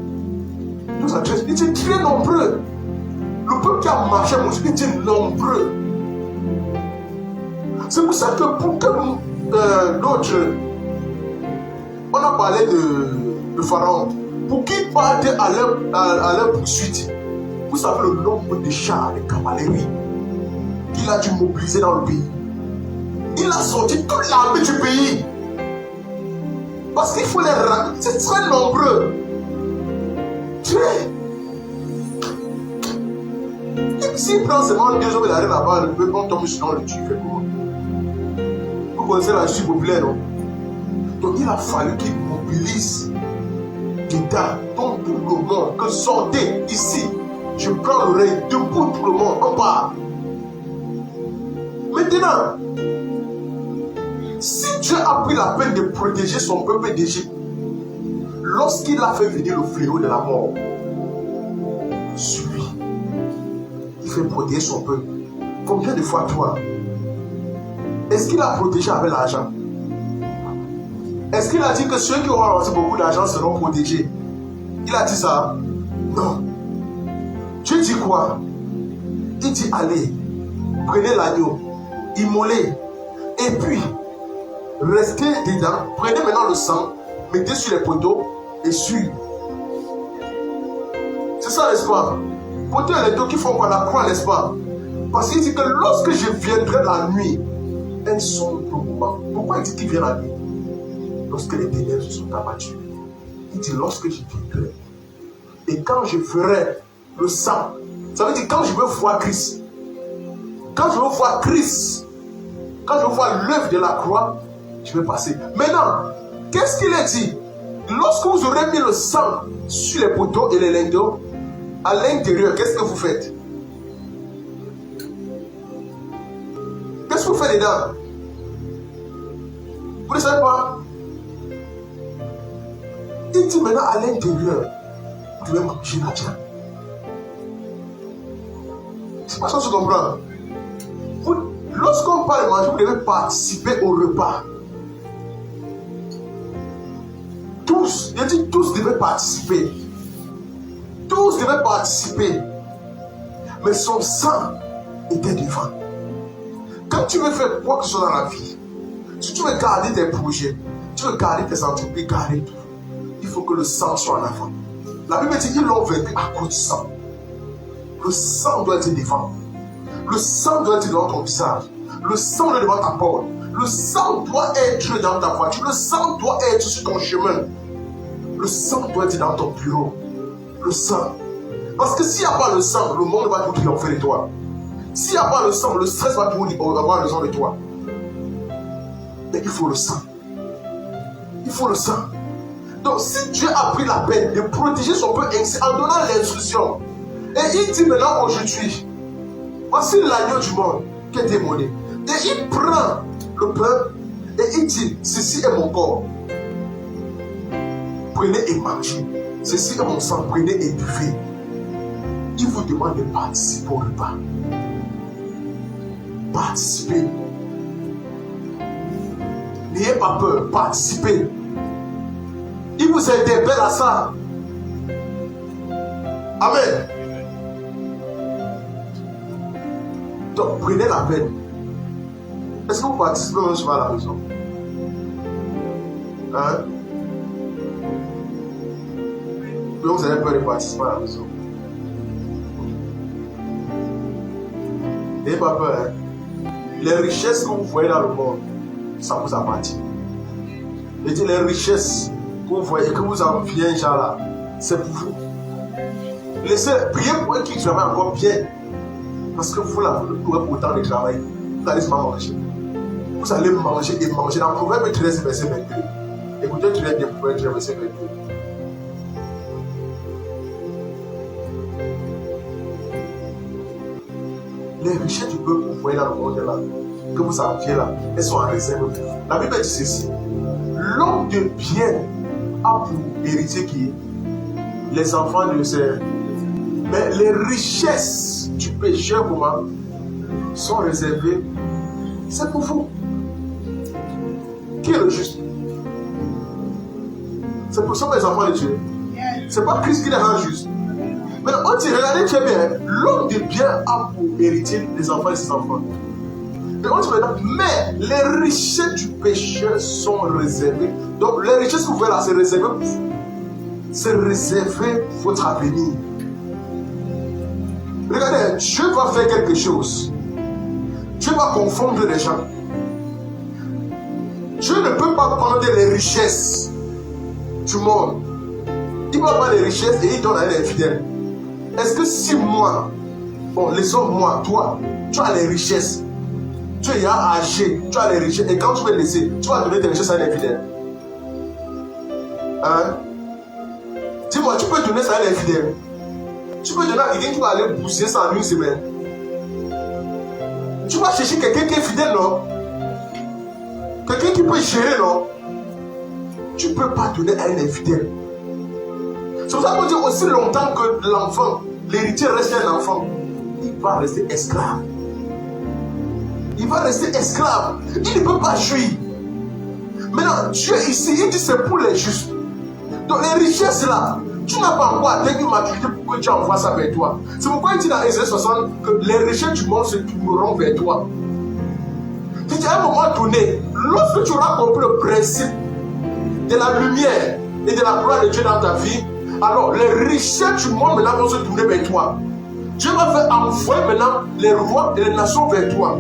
12 à 13. Ils étaient très nombreux. Le peuple qui a marché, il était nombreux. C'est pour ça que pour que d'autres, on a parlé de Pharaon, pour qu'ils partent à leur poursuite. Vous savez le nombre de chars, de cavalerie qu'il a dû mobiliser dans le pays. Il a sorti toute l'armée du pays. Parce qu'il faut les ramener. C'est très nombreux. Très. Et s'il prend seulement 2 hommes et il arrive là-bas, le peuple tombe sur le tue. Il fait comment? Vous connaissez la justice populaire, non? Donc il a fallu qu'il mobilise l'État, donc tout le monde, que sortez ici. Je prends l'oreille, debout tout le monde, on part. Maintenant, si Dieu a pris la peine de protéger son peuple d'Égypte, lorsqu'il a fait venir le fléau de la mort sur lui, il fait protéger son peuple. Combien de fois toi, est-ce qu'il a protégé avec l'argent? Est-ce qu'il a dit que ceux qui auront avancé beaucoup d'argent seront protégés? Il a dit ça? Non. Dieu dit quoi? Il dit allez, prenez l'agneau, immolez, et puis restez dedans, prenez maintenant le sang, mettez sur les poteaux et suivez. C'est ça, n'est-ce pas? Poteaux et les deux qui font quoi? La croix, n'est-ce pas? Parce qu'il dit que lorsque je viendrai la nuit, un sombre moment. Pourquoi il dit qu'il vient la nuit? Lorsque les ténèbres se sont abattues. Il dit lorsque je viendrai. Et quand je ferai le sang, ça veut dire quand je veux voir Christ. Quand je veux voir Christ, quand je veux voir l'œuvre de la croix, je vais passer. Maintenant, qu'est-ce qu'il a dit? Lorsque vous aurez mis le sang sur les poteaux et les linteaux, à l'intérieur, qu'est-ce que vous faites? Qu'est-ce que vous faites dedans? Vous ne savez pas? Il dit maintenant à l'intérieur, vous devez manger la viande. C'est pas ça que je comprends. Lorsqu'on parle de manger, vous devez participer au repas. Tous, il dit tous devaient participer. Tous devaient participer. Mais son sang était devant. Quand tu veux faire quoi que ce soit dans la vie, si tu veux garder tes projets, tu veux garder tes entreprises, garder tout, il faut que le sang soit en avant. La Bible dit qu'ils l'ont vaincu à cause du sang. Le sang doit être devant. Le sang doit être devant ton visage. Le sang doit être devant ta porte. Le sang doit être dans ta voiture. Le sang doit être sur ton chemin. Le sang doit être dans ton bureau. Le sang. Parce que s'il n'y a pas le sang, le monde va tout triompher de toi. S'il n'y a pas le sang, le stress va toujours avoir raison de toi. Mais il faut le sang. Il faut le sang. Donc si Dieu a pris la peine de protéger son peuple en donnant l'instruction, et il dit maintenant aujourd'hui, voici l'agneau du monde qui est démolé. Et il prend le pain et il dit, ceci est mon corps. Prenez et mangez. Ceci est mon sang, prenez et buvez. Il vous demande de participer au repas. Participez. N'ayez pas peur, participez. Il vous interpelle à ça. Amen. Donc, prenez la peine. Est-ce que vous participez même souvent à la maison? Hein? Donc, vous avez peur de participer à la maison. N'ayez pas peur. Hein? Les richesses que vous voyez dans le monde, ça vous appartient. Et les richesses que vous voyez, que vous enviez un genre là, c'est pour vous. Laissez, priez pour eux qui travaillent encore bien. Parce que vous, là, vous aurez autant de travail. Vous allez se manger. Vous allez manger et manger. Dans Proverbe 13, verset 22. Écoutez très bien Proverbe 13, verset 22. Les richesses du peuple que vous voyez dans le monde là, que vous enviez là, elles sont en réserve. La Bible dit ceci. L'homme de bien a pour héritier qui les enfants de ses. Mais les richesses du pécheur comment sont réservées. C'est pour vous. Qui est le juste? C'est pour ça que les enfants de Dieu. C'est pas Christ qui les rend justes. Mais on dit, regardez très bien, l'homme de bien a pour héritier les enfants et ses enfants. Et on dit maintenant, mais les richesses du pécheur sont réservées. Donc les richesses que vous voyez là, c'est réservé pour vous. C'est réservé pour votre avenir. Regardez, Dieu va faire quelque chose. Dieu va confondre les gens. Dieu ne peut pas prendre les richesses du monde. Il va prendre les richesses et il donne à les infidèles. Est-ce que si moi, bon, laissons moi, toi, tu as les richesses, tu es âgé, tu as les richesses, et quand tu veux laisser, tu vas donner tes richesses à les infidèles? Hein? Dis-moi, tu peux donner ça à les infidèles? Tu peux donner à quelqu'un qui va aller bousiller ça en une semaine? Tu vas chercher quelqu'un qui est fidèle, non? Quelqu'un qui peut gérer, non? Tu ne peux pas donner à un infidèle. C'est pour ça qu'on dit aussi longtemps que l'enfant, l'héritier reste un enfant, il va rester esclave. Il va rester esclave. Il ne peut pas jouir. Maintenant, Dieu ici, il dit c'est pour les justes. Donc les richesses là, tu n'as pas encore atteint une maturité pour que tu envoies ça vers toi. C'est pourquoi il dit dans Ésaïe 60 que les richesses du monde se tourneront vers toi. Il dit à un moment donné, lorsque tu auras compris le principe de la lumière et de la gloire de Dieu dans ta vie, alors les richesses du monde maintenant vont se tourner vers toi. Dieu va faire envoyer maintenant les rois et les nations vers toi.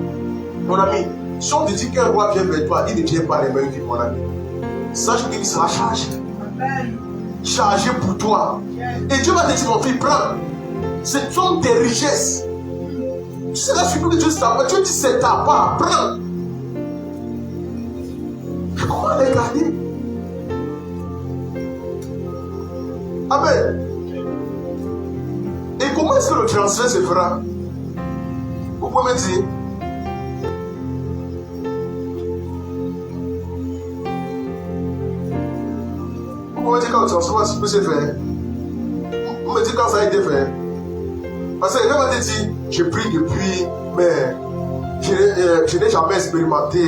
Mon ami, si on te dit qu'un roi vient vers toi, il ne vient pas les mains vides, mon ami. Sache qu'il sera chargé. Chargé pour toi. Et Dieu va te dire, mon fils, prends. Ce sont tes richesses. Tu sais la figure de Dieu, c'est ta part. Dieu dit, c'est ta part. Prends. Comment les garder? Amen. Et comment est-ce que le transfert se fera? Vous pouvez me dire? Vous pouvez me dire quand le transfert peut se faire? Vous me dites quand ça a été fait? Parce que quelqu'un m'a dit, je prie depuis, mais je n'ai jamais expérimenté.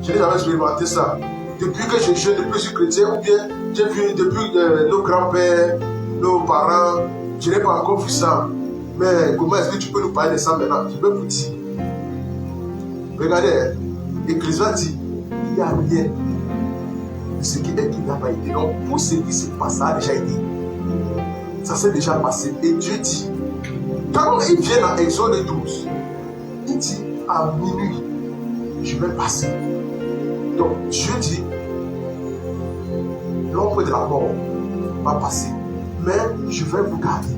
Je n'ai jamais expérimenté ça. Depuis que je suis depuis que je suis chrétien, ou bien j'ai vu depuis nos grands-pères, nos parents, je n'ai pas encore vu ça. Mais comment est-ce que tu peux nous parler de ça maintenant? Je peux vous dire. Regardez, l'Église dit, il n'y a rien de ce qui est qui n'a pas été. Donc, pour ce qui se passe, ça a déjà été. Ça s'est déjà passé. Et Dieu dit, quand il vient dans Exode 12, il dit, à minuit, je vais passer. Donc, Dieu dit, l'ombre de la mort va passer, mais je vais vous garder.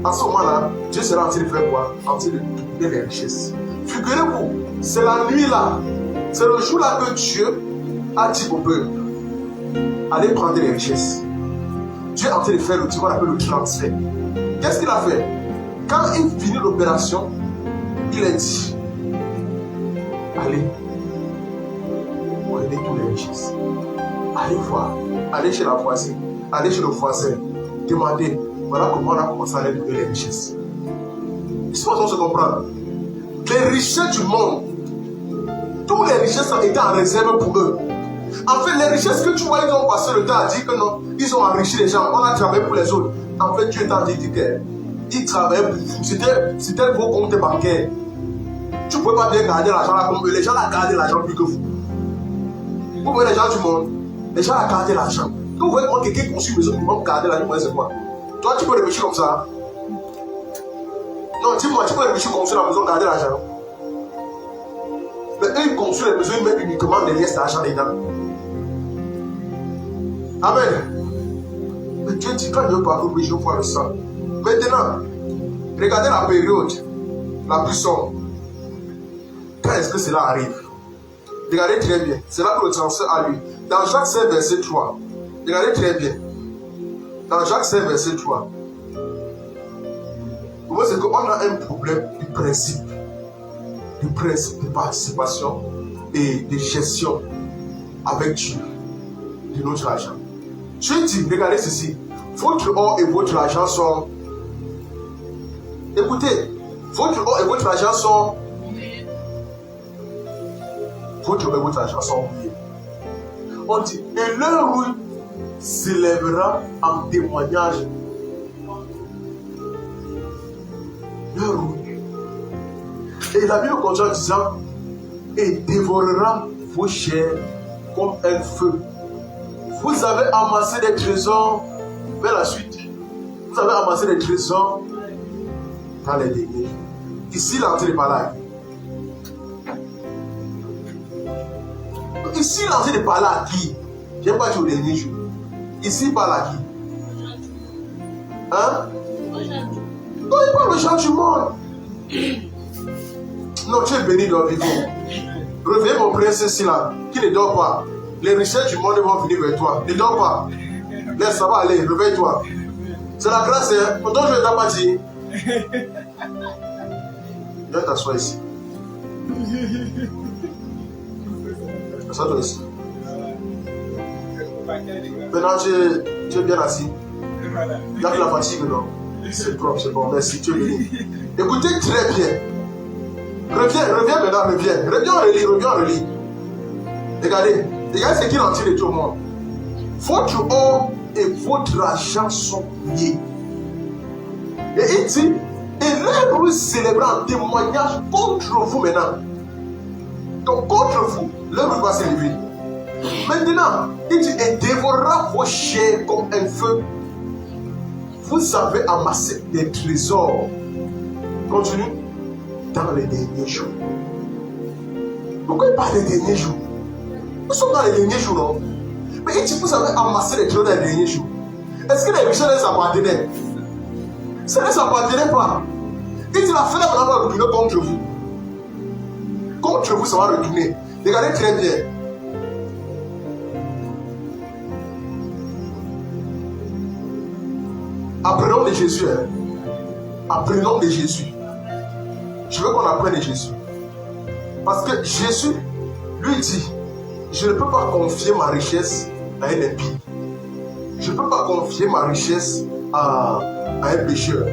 À ce moment-là, Dieu sera en train de faire quoi? En train de donner les richesses. Figurez-vous, c'est la nuit là, c'est le jour là que Dieu a dit au peuple, allez prendre les richesses. Dieu est en train de faire ce qu'on appelle le transfert. Qu'est-ce qu'il a fait? Quand il finit l'opération, il a dit, allez, prenez toutes les richesses. Allez voir, allez chez la voisine, allez chez le voisin, demandez, voilà comment on a commencé à leur donner les richesses. Il se passe qu'on se comprend. Les richesses du monde, toutes les richesses étaient en réserve pour eux. En fait, les richesses que tu vois, ils ont passé le temps à dire que non, ils ont enrichi les gens, on a travaillé pour les autres. En fait, Dieu t'a dit qu'ils travaillaient pour vous. C'était vos comptes bancaires. Tu ne pouvais pas bien garder l'argent là comme eux. Les gens ont gardé l'argent plus que vous. Vous voyez les gens du monde, les gens ont gardé l'argent. Quand vous voyez comment quelqu'un construit une maison, ils vont garder l'argent, c'est quoi? Toi, tu peux réfléchir comme ça. Non, dis-moi, tu peux réfléchir comme ça, la maison, garder l'argent. Mais eux, ils construisent les maisons, ils mettent uniquement derrière cet argent dedans. Amen. Mais Dieu dit, quand Dieu parle, oui, je vois le sang. Maintenant, regardez la période la plus sombre. Quand est-ce que cela arrive? Regardez très bien. C'est là que le transfert a lieu. Dans Jacques 5, verset 3. Regardez très bien. Dans Jacques 5, verset 3. Pour moi, c'est qu'on a un problème du principe. Du principe de participation et de gestion avec Dieu de notre argent. Dieu dit, regardez ceci. Votre or et votre argent sont... Écoutez, votre or et votre argent sont... Votre or et votre argent sont oubliés. On dit, et leur ruine s'élèvera en témoignage. Leur ruine. Et la Bible continue en disant, et dévorera vos chairs comme un feu. Vous avez amassé des trésors, vers la suite, vous avez amassé des trésors dans les derniers jours. Ici, l'entrée de parler. Ici, l'entrée de parler à qui? Je n'ai pas dit au dernier jour. Ici, il parle à qui? Hein? Non, il parle aux gens du monde. Non, tu es béni dans le vivant. Reviens mon prince ici là, qui ne dort pas. Les richesses du monde vont venir vers toi. Ne dors pas. Laisse, ça va aller, réveille-toi. C'est la grâce, hein. Pourtant, je ne t'ai pas dit. Viens t'asseoir ici. Ça toi aussi. Maintenant, tu es bien assis. Il y a de la fatigue, non? C'est propre, c'est bon. Merci, tu es venu. Écoutez très bien. Reviens maintenant, reviens en relis. Regardez ce qu'il en tire de tout le monde. Votre or et votre argent sont liés. Et il dit, et là, vous célébrez un témoignage contre vous maintenant. Donc, contre vous, l'heure va s'élever. Maintenant, il dit, et dévorera vos chairs comme un feu. Vous avez amassé des trésors. Continue. Dans les derniers jours. Pourquoi il parle des derniers jours? Nous sommes dans les derniers jours, non? Mais il dit, vous avez amassé des trésors dans les derniers jours. Est-ce que les richesses les appartenaient? Ça ne les appartenait pas. Il dit, la fenêtre va retourner contre vous. Contre vous, ça va retourner. Regardez très bien. Apprenons de Jésus. Hein. Apprenons de Jésus. Je veux qu'on apprenne de Jésus. Parce que Jésus, lui dit, je ne peux pas confier ma richesse à un impie. Je ne peux pas confier ma richesse à un pécheur.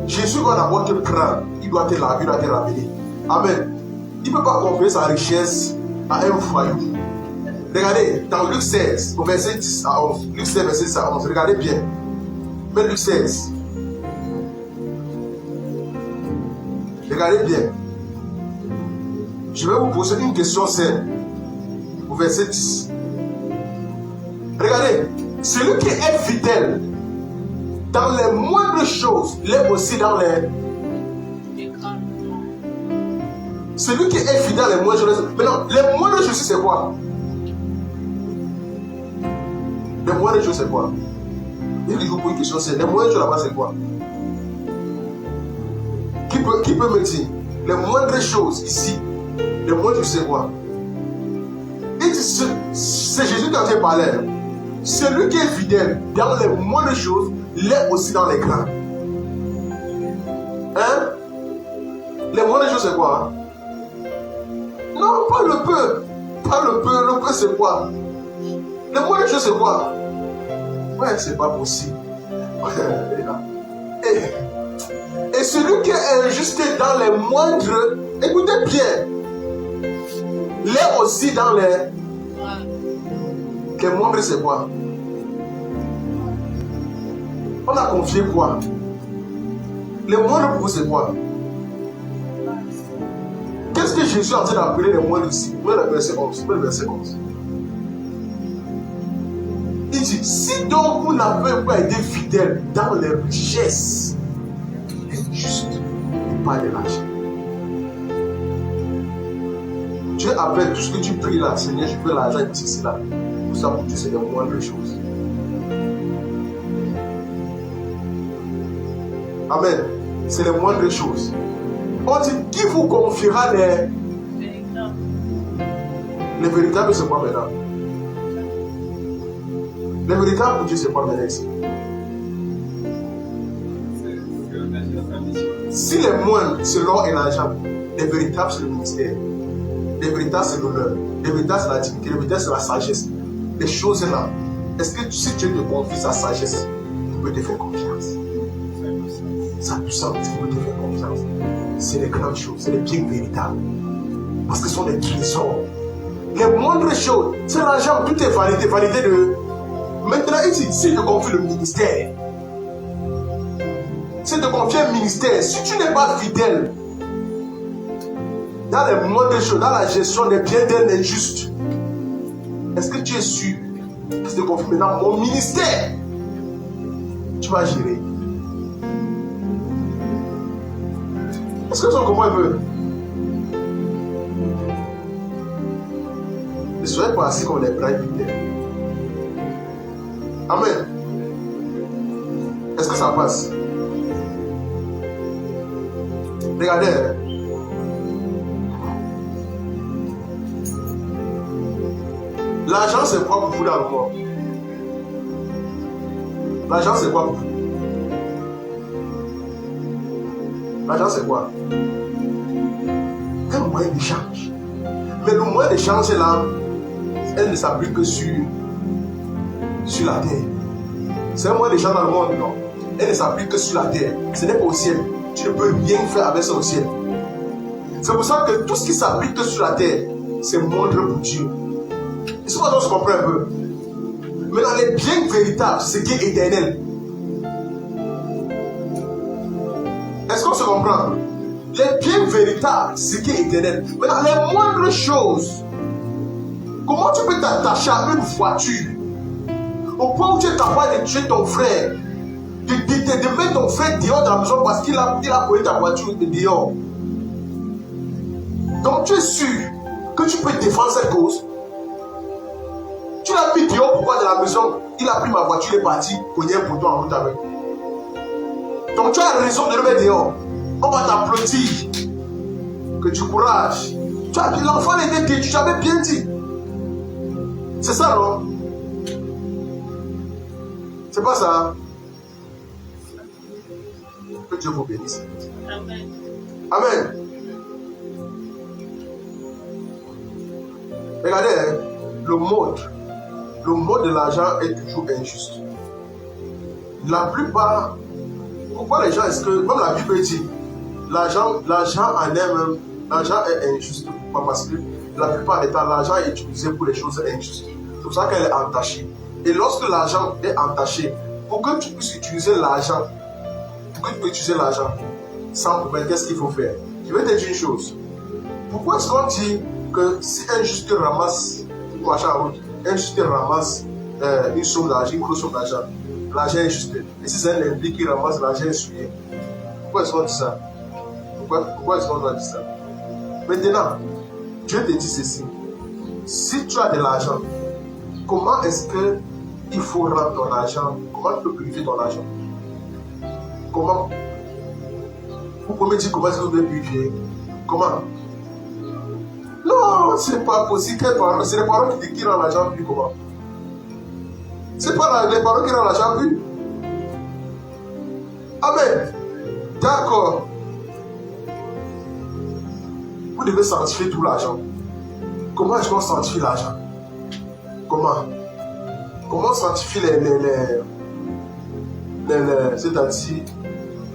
Jésus va d'abord te prendre. Il doit te laver, il doit te ramener. Amen. Il ne peut pas confier sa richesse à un voyou. Regardez, dans Luc 16, au verset 10 à 11. Luc 16, verset 10 à 11. Regardez bien. Mais Luc 16. Regardez bien. Je vais vous poser une question simple. Au verset 10. Regardez. Celui qui est fidèle dans les moindres choses, l'est aussi dans les... Celui qui est fidèle dans les moindres choses. Maintenant, les moindres choses, c'est quoi? Les moindres choses, c'est quoi? Je vous pose une question, c'est les moindres choses là-bas, c'est quoi? Qui peut me dire? Les moindres choses ici, les moindres choses, c'est quoi? Et c'est Jésus qui a parlé. Celui qui est fidèle dans les moindres choses, l'est aussi dans les grandes. Hein? Les moindres choses, c'est quoi? Non, pas le peu. Pas le peu. Le peu, c'est quoi? Les moindres choses, c'est quoi? Ouais, c'est pas possible. Et celui qui est injuste dans les moindres, écoutez bien, l'est aussi dans les moindres, c'est quoi? On a confié quoi? Les moindres pour vous, c'est quoi? Qu'est-ce que Jésus a en train d'appeler les moindres ici? Vous le verset 11. Le verset 11. Il dit, si donc vous n'avez pas été fidèle dans les richesses, juste et pas de l'argent. Dieu appelle tout ce que tu pries là, Seigneur, je veux l'argent ici, c'est là. Tout ça pour Dieu, c'est les moindres choses. Amen. C'est les moindres choses. On dit, qui vous confiera les véritables, c'est quoi maintenant? Les véritables pour Dieu, c'est quoi maintenant ici? Si les moindres, c'est l'or et l'argent, les véritables, c'est le ministère. Les véritables, c'est l'honneur. Les véritables, c'est la dignité. Les véritables, c'est la sagesse. Les choses là. Est-ce que si Dieu te confie sa sagesse, il peut te faire confiance? Sa puissance, il peut te faire confiance. C'est les grandes choses, c'est les biens véritables. Parce que ce sont des trésors. Les moindres choses, c'est l'argent, tout est validé de... Maintenant, ici, s'il te confie le ministère, s'il te confie un ministère, si tu n'es pas fidèle dans les moindres choses, dans la gestion des biens d'un injuste, est-ce que tu es sûr que je te confie maintenant mon ministère? Tu vas gérer. Est-ce que tu vois comment il veut? Ne soyez pas assis comme les bras vides. Amen. Est-ce que ça passe? Regardez. L'argent, c'est quoi pour vous dans le monde? L'argent, c'est quoi pour vous? L'argent, c'est quoi? moyen d'échange. Mais le moyen d'échange là, elle ne s'applique que sur la terre. C'est un moyen d'échange dans le monde, non? Elle ne s'applique que sur la terre. Ce n'est pas au ciel. Tu ne peux rien faire avec ça au ciel. C'est pour ça que tout ce qui s'applique que sur la terre, c'est moindre pour Dieu. C'est pour ça qu'on se comprend un peu. Mais dans les biens véritables, ce qui est éternel. Est-ce qu'on se comprend? Les biens véritables, ce qui est éternel. Mais dans les moindres choses, comment tu peux t'attacher à une voiture au point où tu es capable de tuer ton frère, de mettre ton frère dehors de la maison parce qu'il a collé ta voiture dehors? Donc tu es sûr que tu peux défendre cette cause? Tu l'as mis dehors, pourquoi de la maison? Il a pris ma voiture, il est parti, cogner un poteau en route avec. Donc tu as raison de le mettre dehors. On va t'applaudir. Que du courage. L'enfant était dit, tu avais bien dit. C'est ça, non? C'est pas ça. Que Dieu vous bénisse. Amen. Amen. Regardez, le mode de l'argent est toujours injuste. La plupart, pourquoi les gens, est-ce que, même la Bible dit, l'argent en elle-même, l'argent est injuste. Pourquoi? Parce que la plupart des temps, l'argent est utilisé pour les choses injustes. C'est pour ça qu'elle est entachée. Et lorsque l'argent est entaché, pour que tu puisses utiliser l'argent, sans problème, qu'est-ce qu'il faut faire? Je vais te dire une chose. Pourquoi est-ce qu'on dit que si un juste ramasse, un juste ramasse une somme d'argent, une grosse somme d'argent, l'argent est juste. Et si c'est un impli qui ramasse l'argent essuyé, pourquoi est-ce qu'on dit ça? Pourquoi est-ce qu'on doit dire ça? Maintenant, Dieu te dit ceci. Si tu as de l'argent, comment est-ce qu'il faut rendre ton argent? Comment tu peux purifier ton argent? Comment? Vous pouvez me dire comment est-ce que vous pouvez purifier? Comment? Non, ce n'est pas possible. C'est les parents qui rendent l'argent plus. Comment? Ce n'est pas les parents qui rendent l'argent plus. Amen. D'accord. Vous devez sanctifier tout l'argent. Comment est-ce qu'on sanctifie l'argent? Comment? Comment on sanctifie c'est-à-dire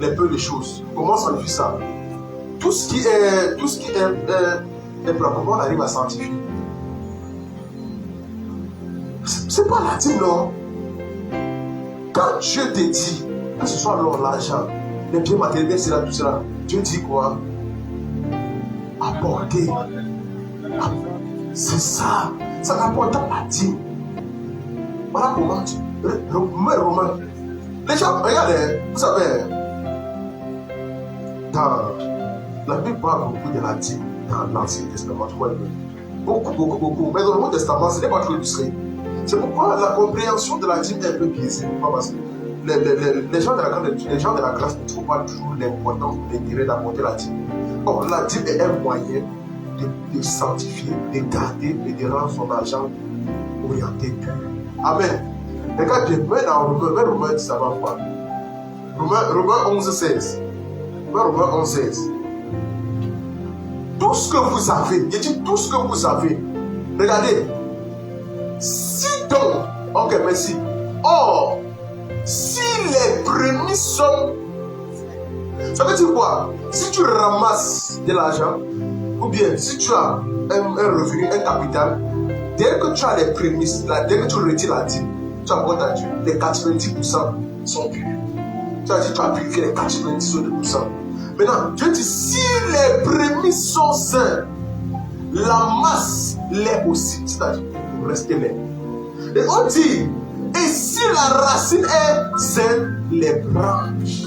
les peu de choses? Comment on sanctifie ça? Tout ce qui est plat, comment on arrive à sanctifier? C'est pas la dîme, non? Quand Dieu te dit que ce soit l'or, l'argent, les biens matériels, cela, tout cela, Dieu dit quoi? Apporter. C'est ça. Ça n'apporte pas la dîme. Voilà comment tu. Romain. Les gens, regardez, vous savez, dans la Bible parle beaucoup de la dîme dans l'Ancien Testament. Beaucoup. Mais dans le Nouveau Testament, ce n'est pas trop illustré. C'est pourquoi la compréhension de la dîme est un peu biaisée. Pourquoi? Parce que les gens de la grâce ne trouvent pas toujours l'importance ou l'intérêt d'apporter la dîme. Or, la dîme est un moyen de sanctifier, de garder et de rendre son argent orienté pur. Amen. Regardez, maintenant, Romain dit ça va quoi? Romain 11,16. Romain 11,16. Tout ce que vous avez, il dit tout ce que vous avez. Regardez. Si donc, ok, merci. Or, si les prémices sont. Ça veut dire quoi? Si tu ramasses de l'argent, ou bien si tu as un revenu, un capital, dès que tu as les prémices, dès que tu retires la dîme, tu apportes à Dieu, les 90% sont purs. Tu as dit, tu as purifié les 90%. Maintenant, Dieu dit, si les prémices sont saines, la masse l'est aussi, c'est-à-dire pour rester laid. Et on dit, et si la racine est saine, les branches.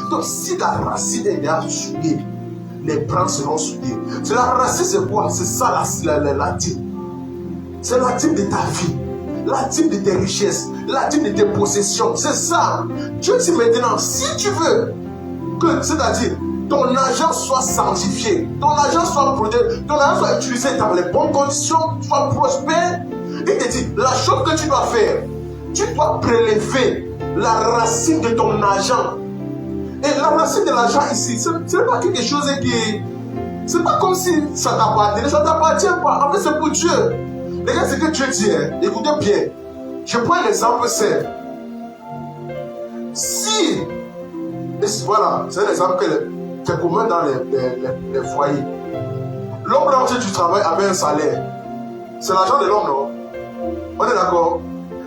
Donc si la racine est bien souillée, les branches seront souillées. C'est la racine, c'est quoi? C'est ça la dîme. C'est la dîme de ta vie, la dîme de tes richesses, la dîme de tes possessions. C'est ça. Dieu dit maintenant, si tu veux que, c'est-à-dire, ton argent soit sanctifié, ton argent soit protégé, ton argent soit utilisé dans les bonnes conditions, soit prospère, il te dit, la chose que tu dois faire, tu dois prélever la racine de ton argent. Et la racine de l'argent ici, ce n'est pas quelque chose C'est pas comme si ça t'appartenait, ça t'appartient pas. En fait, c'est pour Dieu. Les gars, c'est que Dieu dit, hein, écoutez bien. Je prends un exemple simple. Si, voilà, c'est un exemple qui est commun dans les foyers. L'homme là où tu travailles avait un salaire. C'est l'argent de l'homme, non? On est d'accord?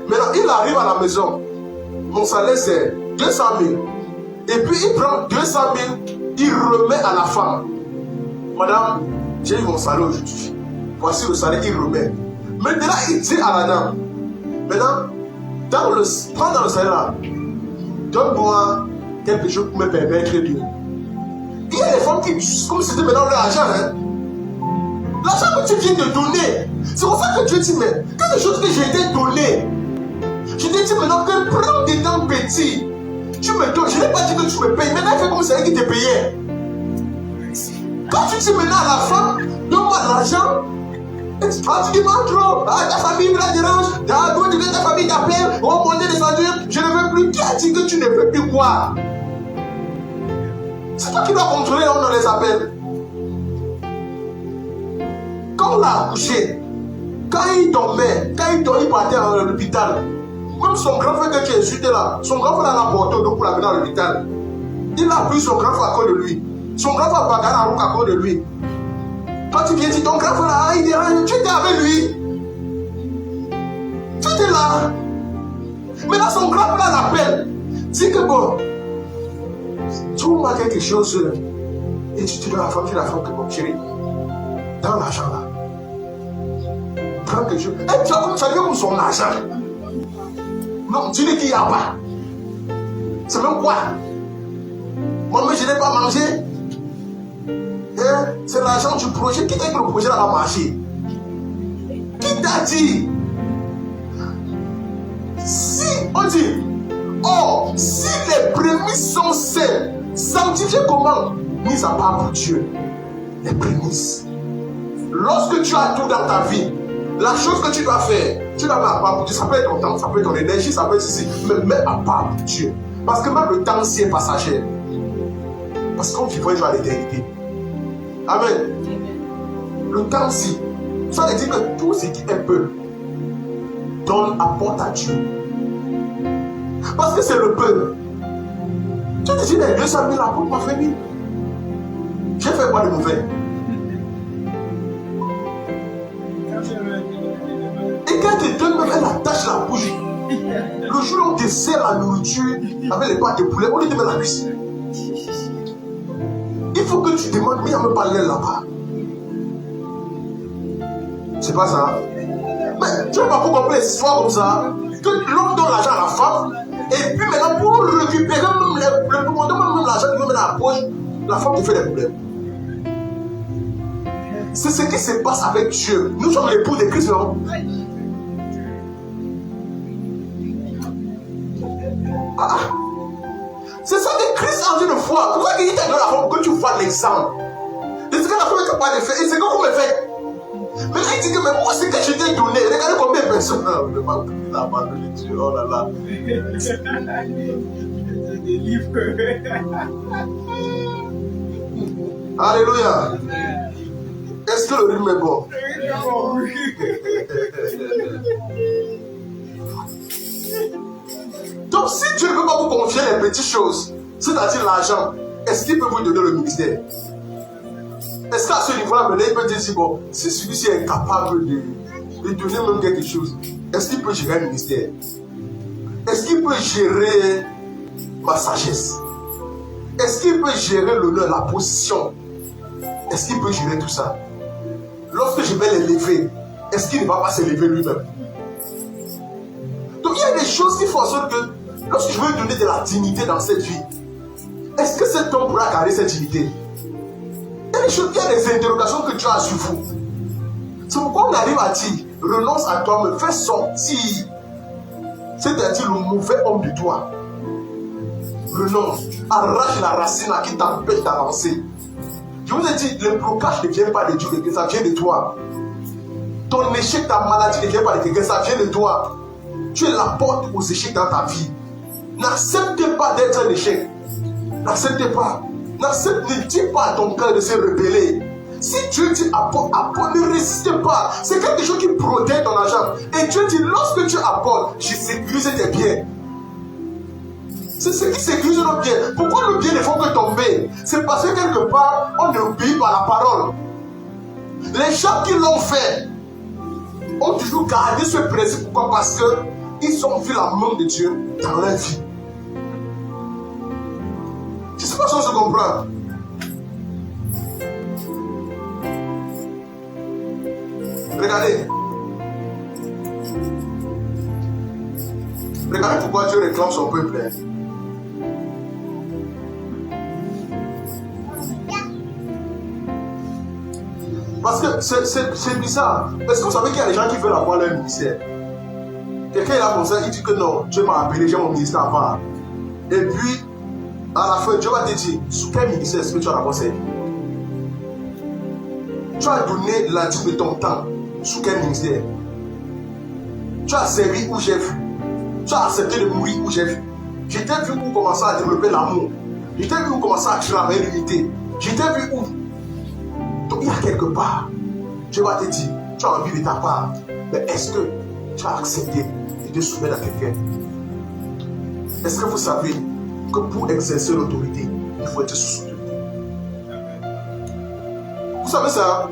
Maintenant, il arrive à la maison. Mon salaire, c'est 200 000. Et puis, il prend 200 000, il remet à la femme. Madame, j'ai eu mon salaire aujourd'hui. Voici le salaire, il remet. Maintenant, il dit à la dame, maintenant, prends dans le salaire là, donne-moi quelque chose pour me permettre de. Il y a des femmes qui, comme c'était maintenant leur argent, hein. L'argent que tu viens de donner. C'est pour ça que Dieu dit, mais quelque chose que j'ai été donné. Je t'ai dit maintenant que prends des temps petits. Tu me donnes, je n'ai pas dit que tu me payes. Maintenant, il fait comme c'est elle qui te payait. Quand tu dis maintenant à la femme, donne-moi de l'argent. Ah, tu demandes trop. Ah, ta famille me la dérange. Ah, toi, tu veux ta famille t'appelle. Oh, mon Dieu, descendu. Je ne veux plus. Qui a dit que tu ne veux plus quoi? C'est toi qui dois contrôler là où on les appelle. Quand on l'a accouché, quand il dormait, il partait à l'hôpital, même son grand frère que tu as insulté là, son grand frère l'a porté pour l'amener à l'hôpital. Il a pris son grand frère à cause de lui. Son grand frère a bagarré la roue à cause de lui. Quand tu viens dire ton grand frère là, il dérange, tu étais avec lui. Tu étais là. Maintenant son grand frère l'appelle. Dis que bon, trouve-moi quelque chose et tu te donnes la femme, tu la femme que bon chérie. Dans l'argent là. Prends quelque chose. Et tu as comme ça, comme son argent. Non, dis-lui qu'il n'y a pas. C'est même quoi? Moi, je n'ai pas mangé. Hein? C'est l'argent du projet. Qui t'a dit que le projet là va marcher? Qui t'a dit? Si, on dit, oh, si les prémices sont saines, sanctifiées comment? Mis à part pour Dieu. Les prémices. Lorsque tu as tout dans ta vie, la chose que tu dois faire, tu dois mettre à part pour Dieu. Ça peut être ton temps, ça peut être ton énergie, ça peut être ceci. Mais mets à part pour Dieu. Parce que même le temps ci est passager. Parce qu'on vit un jour à l'éternité. Amen. Le temps ci, ça veut dire que tout ce qui est peu, donne, apporte à Dieu. Parce que c'est le peu. Tu te dis, les 200 000 là pour ma famille. J'ai fait quoi de mauvais? Et quand tu donnes même, elle attache la bouche. Le jour où on te sert la nourriture avec les pâtes de poulet, on te met la cuisine. Il faut que tu demandes, mais il n'y a même pas l'aile là-bas. C'est pas ça. Mais tu ne vas pas comprendre les histoires comme ça. Que l'homme donne l'argent à la femme, et puis maintenant pour récupérer même l'argent qu'il veut mettre dans la poche, la femme te fait des problèmes. C'est ce qui se passe avec Dieu. Nous sommes l'époux de Christ, non? Ah. C'est ça que Christ a dit une fois. Pourquoi il t'a donné la femme pour que tu vois l'exemple? C'est ce que la femme est capable de faire. Et c'est que vous me faites. Mais là, il dit que mais moi, c'est que je t'ai donné. Regardez combien de personnes. Le mal il a abandonné Dieu. Oh là là. Des livres. Alléluia. Est-ce que le rythme est bon? Donc, si Dieu ne veut pas vous confier les petites choses, c'est-à-dire l'argent, est-ce qu'il peut vous donner le ministère? Est-ce qu'à ce niveau-là, il peut dire, bon, si celui-ci est capable de donner même quelque chose, est-ce qu'il peut gérer le ministère? Est-ce qu'il peut gérer ma sagesse? Est-ce qu'il peut gérer l'honneur, la position? Est-ce qu'il peut gérer tout ça? Lorsque je vais l'élever, est-ce qu'il ne va pas s'élever lui-même? Donc il y a des choses qui font en sorte que lorsque je veux lui donner de la dignité dans cette vie, est-ce que cet homme pourra garder cette dignité? Il y a des choses, il y a des interrogations que tu as sur vous. C'est pourquoi on arrive à dire, renonce à toi, me fais sortir, c'est-à-dire le mauvais homme de toi. Renonce, arrache la racine à qui t'empêche d'avancer. Je vous ai dit, le blocage ne vient pas de Dieu, que ça vient de toi. Ton échec, ta maladie ne vient pas de quelqu'un, ça vient de toi. Tu es la porte aux échecs dans ta vie. N'acceptez pas d'être un échec. N'acceptez pas. Ne dis pas à ton cœur de se rebeller. Si Dieu dit apporte, ne résistez pas. C'est quelque chose qui protège ton argent. Et Dieu dit, lorsque tu apportes, je sécurise tes biens. C'est ce qui sécurise nos biens. Pourquoi nos biens ne font que tomber? C'est parce que quelque part, on est obéi par la parole. Les gens qui l'ont fait ont toujours gardé ce principe. Pourquoi? Parce qu'ils ont vu la main de Dieu dans leur vie. Je ne sais pas si on se comprend. Regardez. Regardez pourquoi Dieu réclame son peuple. Parce que c'est bizarre. Est-ce que vous savez qu'il y a des gens qui veulent avoir leur ministère? Quelqu'un est là comme ça, il dit que non, Dieu m'a appelé, j'ai mon ministère à part. Et puis, à la fin, Dieu va te dire, sous quel ministère est-ce que tu as d'abord servi? Tu as donné la dîme de ton temps. Sous quel ministère? Tu as servi où j'ai vu. Tu as accepté de mourir où j'ai vu. Je t'ai vu où commencer à développer l'amour. Je t'ai vu où commencer à travailler l'unité. Je t'ai vu où. Donc il y a quelque part, Dieu va te dire, tu as envie de ta part. Mais est-ce que tu as accepté de te soumettre à quelqu'un? Est-ce que vous savez que pour exercer l'autorité, il faut être sous autorité? Vous savez ça?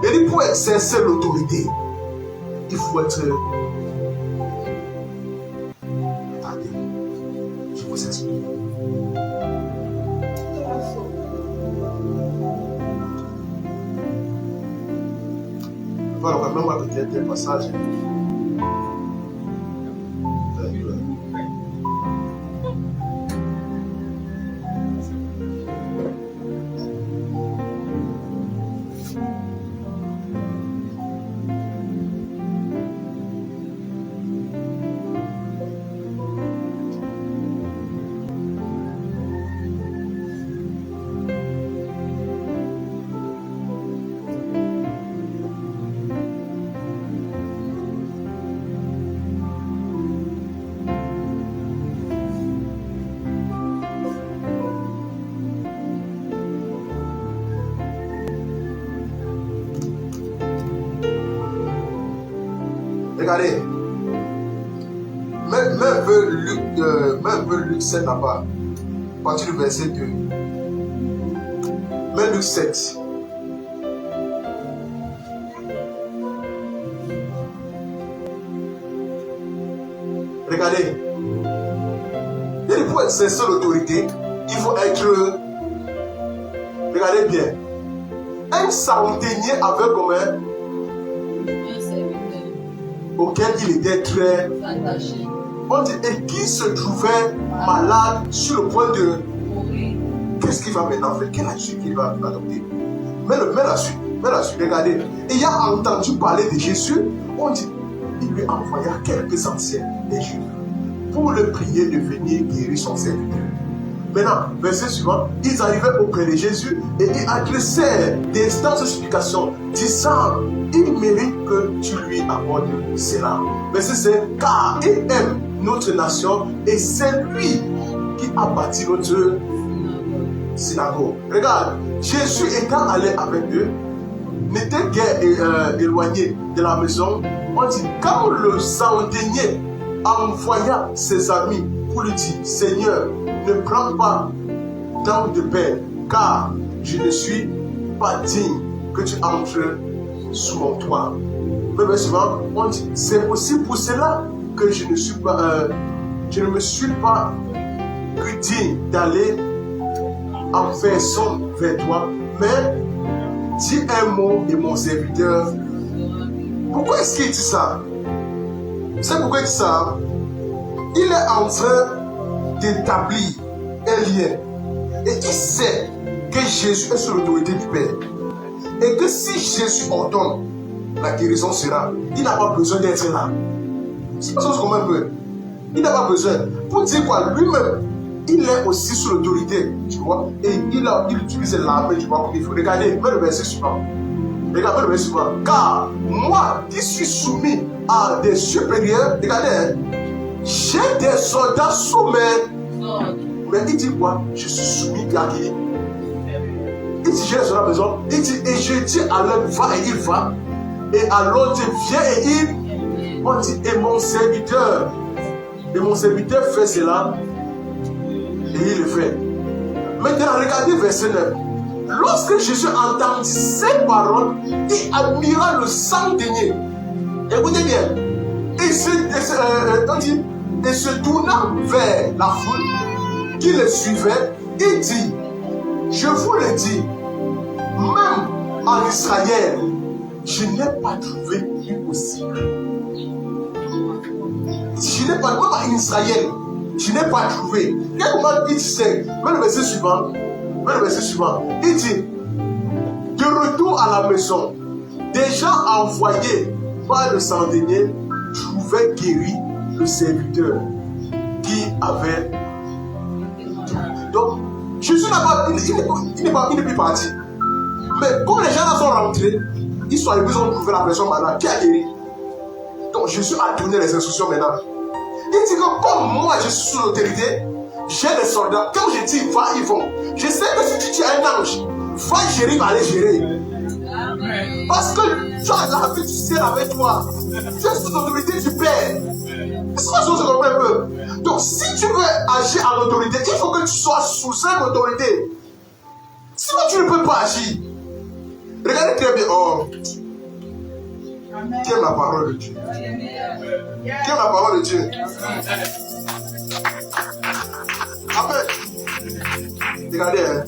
Et pour exercer l'autorité, il faut être... Attendez, je vous explique. Voilà, même moi peut-être un passage. Regardez, même un peu Luc 7 là-bas, à partir du verset 2. Même Luc 7. Regardez, et pour exercer l'autorité, il faut être, regardez bien, un centenier avait commun auquel il était très attaché. On dit, et qui se trouvait malade sur le point de mourir. Qu'est-ce qu'il va maintenant faire? Quelle attitude qu'il va adopter? Mais la suite, regardez. Et il a entendu parler de Jésus. On dit, il lui envoya quelques anciens des Juifs pour le prier de venir guérir son serviteur. Maintenant, verset suivant, ils arrivaient auprès de Jésus et ils adressaient des instances de supplication, disant, il mérite que tu lui apportes cela. Verset 7, car il aime notre nation et c'est lui qui a bâti notre synagogue. Regarde, Jésus étant allé avec eux, n'était guère éloigné de la maison. On dit, quand le centenier envoya ses amis pour lui dire, Seigneur, ne prends pas tant de peine, car je ne suis pas digne que tu entres sous mon toit. Mais souvent, on dit, c'est aussi pour cela que je ne me suis pas cru digne d'aller en personne vers toi, mais dis un mot de mon serviteur. Pourquoi est-ce qu'il dit ça? C'est pourquoi il dit ça? Il est en train d'établir un lien. Et il sait que Jésus est sous l'autorité du Père. Et que si Jésus ordonne, la guérison sera. Il n'a pas besoin d'être là. C'est pas ça qu'on un peu. Il n'a pas besoin. Pour dire quoi? Lui-même, il est aussi sous l'autorité. Tu vois? Et il utilise l'armée, tu vois, comme il faut. Regardez, même le verset suivant. Regardez le verset suivant. Car moi, qui suis soumis à des supérieurs, regardez, j'ai des soldats sous mes. Mais il dit quoi? Je suis soumis à qui? Il dit, je reste à la maison. Il dit, et je dis à l'un, va et il va. Et à l'autre, viens et il. On dit, et mon serviteur fait cela. Et il le fait. Maintenant, regardez verset 9. Lorsque Jésus entendit ces paroles, il admira le centenier. Écoutez bien. Et se tournant vers la foule qui le suivait, il dit, je vous le dis, même en Israël, je n'ai pas trouvé impossible. Même en Israël, je n'ai pas trouvé. Comment il sait? Mais le verset suivant, il dit, de retour à la maison, des gens envoyés par le centenier trouvaient guéri le serviteur qui avait. Donc, Jésus n'a pas, il n'est plus parti. Mais quand les gens sont rentrés, ils sont arrivés, ils ont trouvé la personne malade qui a guéri. Donc Jésus a donné les instructions maintenant. Il dit que comme moi je suis sous l'autorité, j'ai des soldats. Quand je dis va, ils vont. Je sais que si tu es un ange, va gérer, va aller gérer. Parce que tu as la vie du ciel avec toi. Tu es sous l'autorité du Père. C'est pas chose que je comprends un peu. Donc si tu veux agir en autorité, il faut que tu sois sous une autorité. Sinon tu ne peux pas agir. Regardez très bien. Oh. Qui aime la parole de Dieu? Qui aime la parole de Dieu? Amen. Regardez. Hein.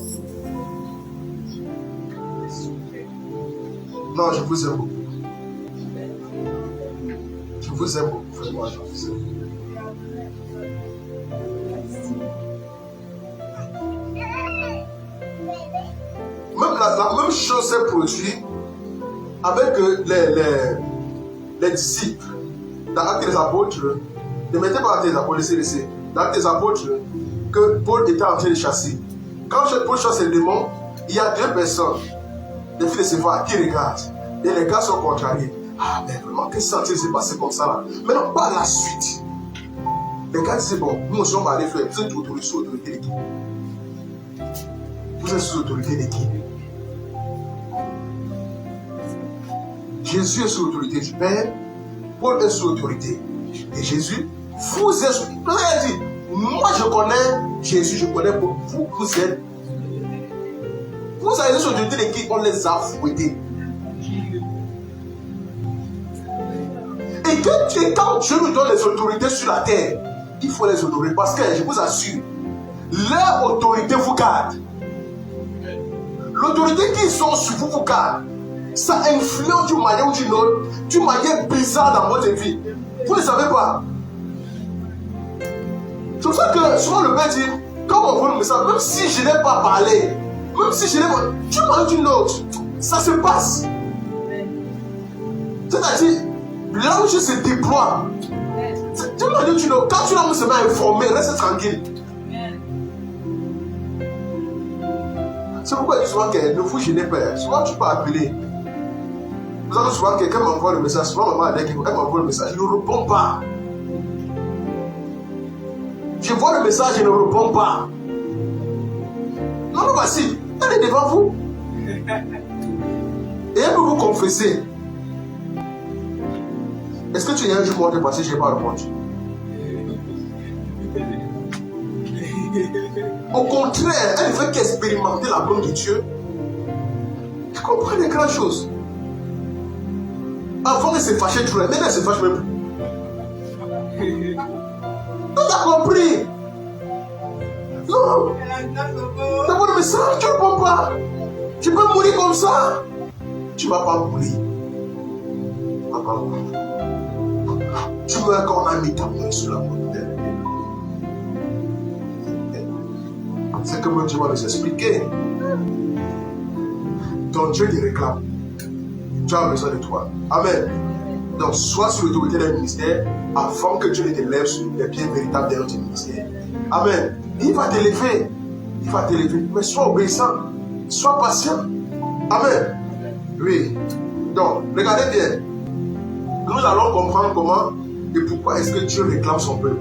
Non, je vous aime beaucoup. Je vous aime beaucoup. Vraiment, je vous aime. Même la même chose s'est produite avec les disciples. Dans Actes des Apôtres, ne mettez pas Actes des Apôtres, laissez. Dans Actes des Apôtres, que Paul était en train de chasser. Quand Paul chasse les démons, il y a deux personnes, des filles de Séphar, qui regardent. Et les gars sont contrariés. Ah, mais vraiment, qu'est-ce que ça s'est passé comme ça là? Mais non, pas la suite. Les gars disent, bon, nous aussi on va aller faire. Vous êtes sous l'autorité de qui? Vous êtes sous l'autorité de qui? Jésus est sous l'autorité du Père, Paul est sous l'autorité de Jésus, vous êtes sous l'autorité. Il dit, moi je connais Jésus, je connais Paul, vous êtes sous l'autorité de qui? On les a fouettés. Et quand Dieu nous donne les autorités sur la terre, il faut les honorer parce que je vous assure, leur autorité vous garde. L'autorité qu'ils ont sur vous vous garde. Ça influence d'une manière ou d'une autre, d'une manière bizarre dans votre vie. Vous ne savez pas. C'est pour ça que souvent le Père dit, quand on voit le message, même si je n'ai pas parlé, même si je n'ai pas, d'une manière ou d'une autre, ça se passe. C'est-à-dire, là où je se déploie, d'une manière ou d'une autre, quand tu l'as seulement informé, reste tranquille. C'est pourquoi il dit souvent que ne vous gênez pas. Souvent tu peux appeler. Vous avez souvent quelqu'un m'envoie le message, souvent maman elle m'envoie le message, je ne réponds pas. Je vois le message, je ne réponds pas. Non, voici, elle est devant vous. Et elle peut vous confesser. Est-ce que tu es un jour monté parce que je n'ai pas répondu? Au contraire, elle veut qu'expérimenter la bonne de Dieu. Tu comprends les grandes choses. Avant, elle se fâchait toujours, maintenant elle se fâche même plus. Tu as compris? Non. D'abord le message, tu ne réponds pas. Tu peux mourir comme ça. Tu ne vas pas mourir. Tu ne vas pas mourir. Tu meurs quand on a mis ta main sur la montagne. C'est comme Dieu va nous expliquer. Ton Dieu te réclame. Tu as besoin de toi. Amen. Donc, sois sous l'autorité d'un ministère afin que Dieu ne te lève sur les pieds véritables de notre ministère. Amen. Il va t'élever. Il va t'élever. Mais sois obéissant. Sois patient. Amen. Oui. Donc, regardez bien. Nous allons comprendre comment et pourquoi est-ce que Dieu réclame son peuple.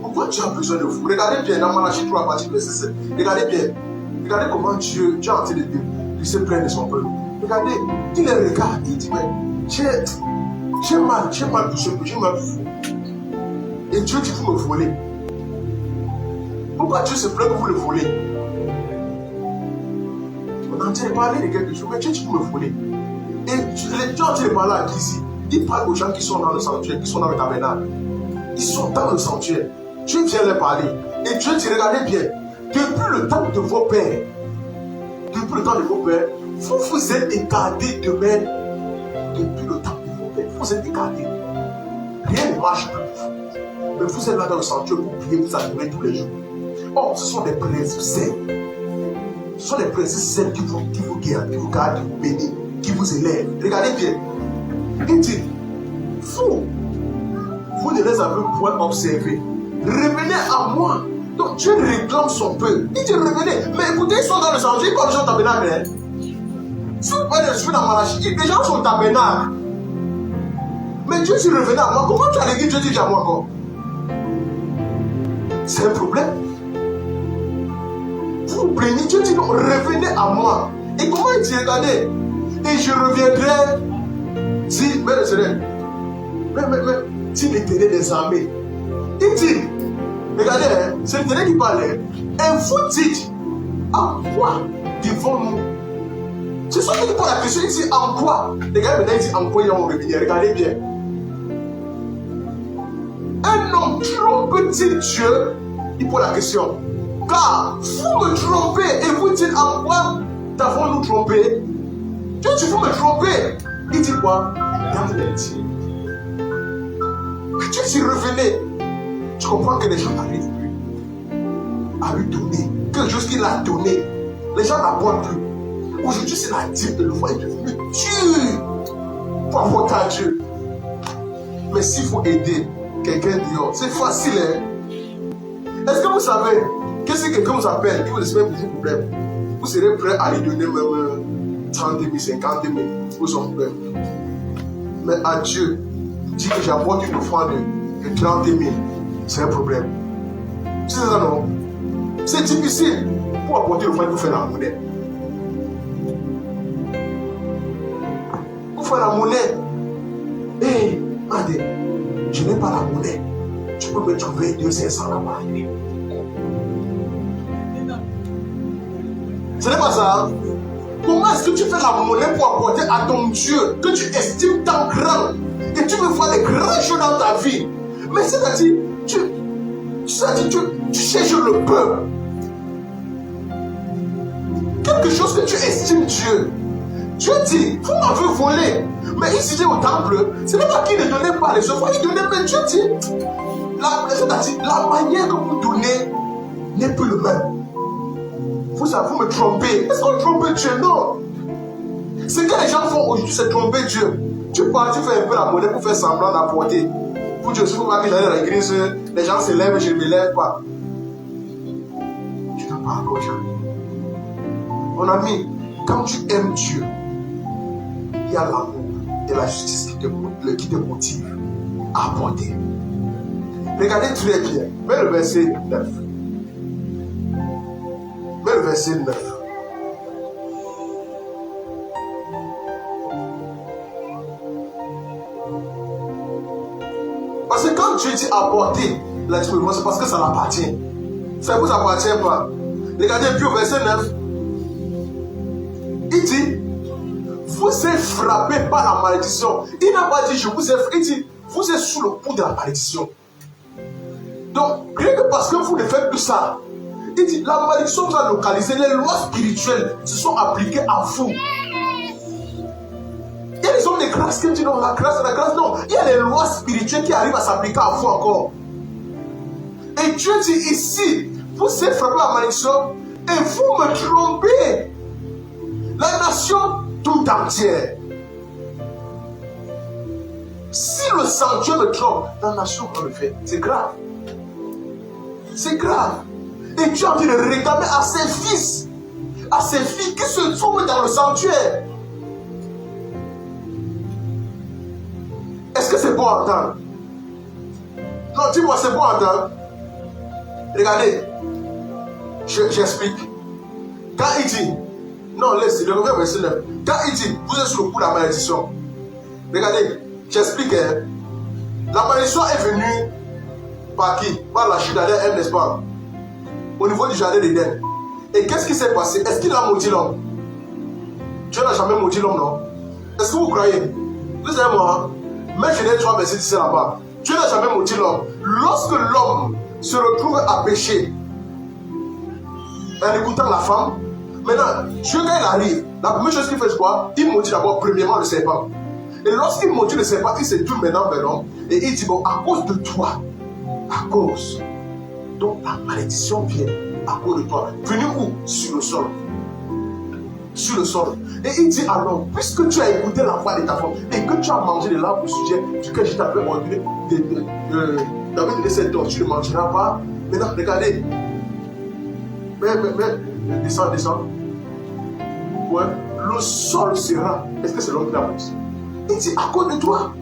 Pourquoi Dieu a besoin de vous? Regardez bien dans Malachie 3 à partir de verset 7. Regardez bien. Regardez comment Dieu est en train de il se plaint de son peuple. Regardez, il les regarde, il dit, mais j'ai mal pour ce peuple, j'ai mal pour vous. Et Dieu dit, vous me volez. Pourquoi Dieu se plaint que vous le volez? On a entendu parler de quelque chose, mais Dieu dit, vous me volez. Et les gens qui parlent là, ici, ils parlent aux gens qui sont dans le sanctuaire, qui sont dans le tabernacle. Ils sont dans le sanctuaire. Dieu vient leur parler. Et Dieu dit, regardez bien, depuis le temps de vos pères, vous vous êtes écartés de même. Depuis le temps de vos pères, vous êtes écartés. Rien ne marche plus pour vous. Mais vous êtes là dans le sanctuaire pour prier, vous adorer tous les jours. Or, ce sont des principes sains. Ce sont des principes sains qui vous guident, qui vous gardent, qui vous bénissent, qui vous élèvent. Regardez bien. Il dit, vous ne les avez point observés. Revenez à moi. Donc Dieu réclame son peuple. Il dit revenez. Mais écoutez, ils sont dans le sanctuaire, ils sont au tabernacle. Si vous prenez le dans Malachi, les gens sont au tabernacle. Mais Dieu dit revenez à moi. Comment tu as dit Dieu dit à moi encore? C'est un problème. Vous vous plaignez, Dieu dit non, revenez à moi. Et comment il dit, regardez, et je reviendrai si, mais si l'Éternel des armées. Il dit, regardez, c'est l'Éternel qui parlait. Et vous dites, en quoi devons-nous? C'est ça qui pose la question, il dit, en quoi? Les gars, maintenant, il dit, en quoi ils vont revenir? Regardez bien. Un homme trompe-t-il Dieu? Il pose la question. Car vous me trompez et vous dites, en quoi t'avons-nous trompé? Dieu dit, vous me trompez. Il dit quoi? Dans les dieux. Dieu dit, revenez. Tu comprends que les gens n'arrivent plus à lui donner quelque chose qu'il a donné. Les gens n'abordent plus. Aujourd'hui, c'est la dîme de l'offre est devenue dure pour apporter à Dieu. Mais s'il faut aider quelqu'un dehors, c'est facile. Hein? Est-ce que vous savez que si quelqu'un vous appelle, qui vous explique beaucoup de problèmes, vous serez prêt à lui donner même 30 000, 50 000 pour son problème? Mais à Dieu, dit que j'apporte une offrande de 30 000, c'est un problème. C'est ça, non? C'est difficile pour apporter l'offrande pour faire la monnaie. Pour faire la monnaie, hé, attendez, je n'ai pas la monnaie. Tu peux me trouver 200 là-bas. Ce n'est pas ça. Comment est-ce que tu fais la monnaie pour apporter à ton Dieu que tu estimes tant grand et tu veux voir des grands choses dans ta vie? Mais c'est-à-dire, tu cherches le peuple. Quelque chose que tu estimes Dieu. Dieu dit, vous m'avez volé. Mais il dit au temple, ce n'est pas qu'il ne donnait pas les offrandes, il donnait, mais Dieu dit, c'est-à-dire, la manière que vous donnez n'est plus le même. Vous me trompez. Est-ce qu'on trompe Dieu? Non. Ce que les gens font aujourd'hui, c'est tromper Dieu. Tu pars, tu fais un peu la monnaie pour faire semblant d'apporter. Pour Dieu, si vous voyez que j'allais à l'église, les gens se lèvent et je ne me lève pas. Tu n'as pas encore Dieu. Mon ami, quand tu aimes Dieu, il y a l'amour et la justice qui te motive à apporter. Regardez très bien. Mets le verset 9. Mets le verset 9. Parce que quand Dieu dit apporter, c'est parce que ça l'appartient. Ça ne vous appartient pas. Regardez puis au verset 9. Il dit, vous êtes frappé par la malédiction. Il n'a pas dit je vous ai frappé. Il dit, vous êtes sous le coup de la malédiction. Donc, rien que parce que vous ne faites plus ça, il dit, la malédiction vous a localisé, les lois spirituelles se sont appliquées à vous. Il y a des hommes de grâce qui disent non, la grâce, non. Il y a les lois spirituelles qui arrivent à s'appliquer à vous encore. Et Dieu dit ici, vous êtes frappé par la malédiction et vous me trompez. La nation tout entière. Si le sanctuaire me trompe, la nation va le faire. C'est grave. C'est grave. Et Dieu a dit de réclamer à ses fils, à ses filles qui se trouvent dans le sanctuaire. Est-ce que c'est bon à entendre? Non, dis-moi, c'est bon à entendre. Regardez, j'explique. Quand il dit, Non, laisse, le verset 9. Quand il dit, vous êtes sur le coup de la malédiction. Regardez, j'explique. La malédiction est venue par qui? Par la chute d'Adam, n'est-ce pas? Au niveau du jardin d'Éden. Et qu'est-ce qui s'est passé? Est-ce qu'il a maudit l'homme? Dieu n'a jamais maudit l'homme, non? Est-ce que vous croyez? Vous savez moi, mais Genèse 3, verset 17 là-bas. Dieu n'a jamais maudit l'homme. Lorsque l'homme se retrouve à pécher, en écoutant la femme, maintenant, Dieu quand il arrive, la première chose qu'il fait c'est quoi? Il maudit d'abord premièrement le serpent. Et lorsqu'il maudit le serpent, il se tourne maintenant vers l'homme et il dit, bon, à cause de toi, à cause, donc la malédiction vient à cause de toi. Venez où? Sur le sol. Sur le sol. Et il dit alors, puisque tu as écouté la voix de ta femme et que tu as mangé de l'arbre au sujet duquel je t'avais ordonné David de cette dent, tu ne mangeras pas. Maintenant, regardez. Mais, descends. Ouais, le sol sera. Est-ce que c'est l'homme qui l'a dit? Il dit à cause de toi.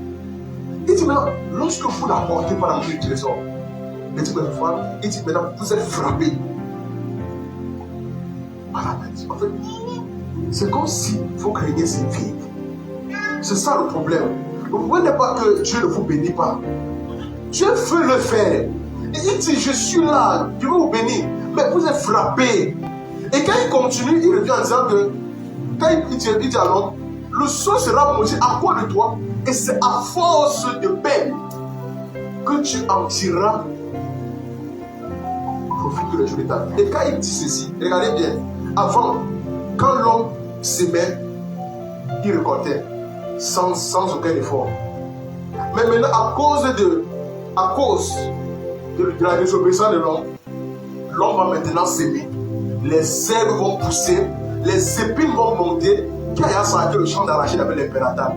Il dit maintenant, lorsque vous l'apportez par la main du trésor, il dit maintenant, vous êtes frappés par la main. En fait, c'est comme si vous craignez ces vies. C'est ça le problème. Vous ne voyez pas que Dieu ne vous bénit pas. Dieu veut le faire. Et il dit, je suis là, Dieu vous bénir. Mais vous êtes frappés. Et quand il continue, il revient en disant que, quand il dit à l'homme, le sol sera maudit à cause de toi. Et c'est à force de peine que tu en tireras profit de le jour de ta vie. Et quand il dit ceci, regardez bien, avant, quand l'homme s'aimait, il récoltait sans aucun effort. Mais maintenant, à cause de la désobéissance de l'homme va maintenant s'aimer. Les herbes vont pousser, les épines vont monter. Qui a sorti le champ d'arachide avec l'impérateur?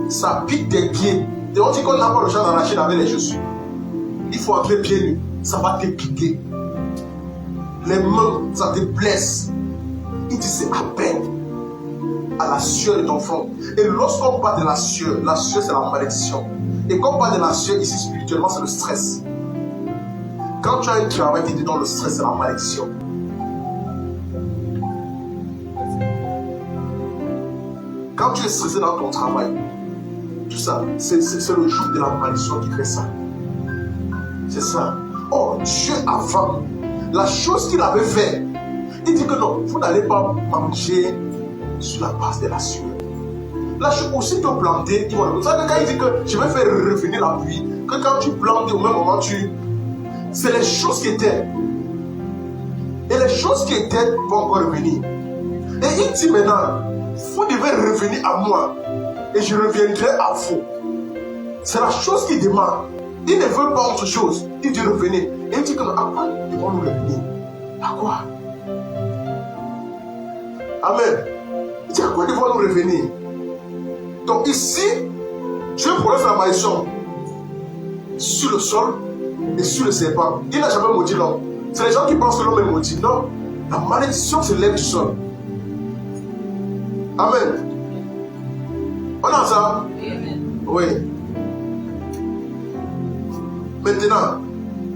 Ça pique des pieds. Et on dit qu'on n'a pas le champ d'arachide avec les chaussures. Il faut entrer pieds nus. Ça va te piquer. Les mains, ça te blesse. Il dit c'est à peine à la sueur de ton front. Et lorsqu'on parle de la sueur c'est la malédiction. Et quand on parle de la sueur ici spirituellement, c'est le stress. Quand tu as un travail qui te donne le stress, c'est la malédiction. Quand tu es stressé dans ton travail, tout ça, c'est le jour de la malédiction qui fait ça. C'est ça. Oh, Dieu avant, la chose qu'il avait fait, il dit que non, vous n'allez pas manger sur la base de la sueur. La chose aussi que planter, il va le faire. Quand il dit que je vais faire revenir la pluie, que quand tu plantes, au même moment, c'est les choses qui étaient. Et les choses qui étaient vont encore revenir. Et il dit maintenant, vous devez revenir à moi et je reviendrai à vous. C'est la chose qu'il demande. Il ne veut pas autre chose. Il dit revenez. Et il dit que à quoi ils vont nous revenir? À quoi? Amen. Il dit à quoi ils vont nous revenir? Donc ici, Dieu prononce la malédiction sur le sol et sur le serpent. Il n'a jamais maudit l'homme. C'est les gens qui pensent que l'homme est maudit. Non, la malédiction se lève du sol. Amen. On a ça? Oui. Maintenant,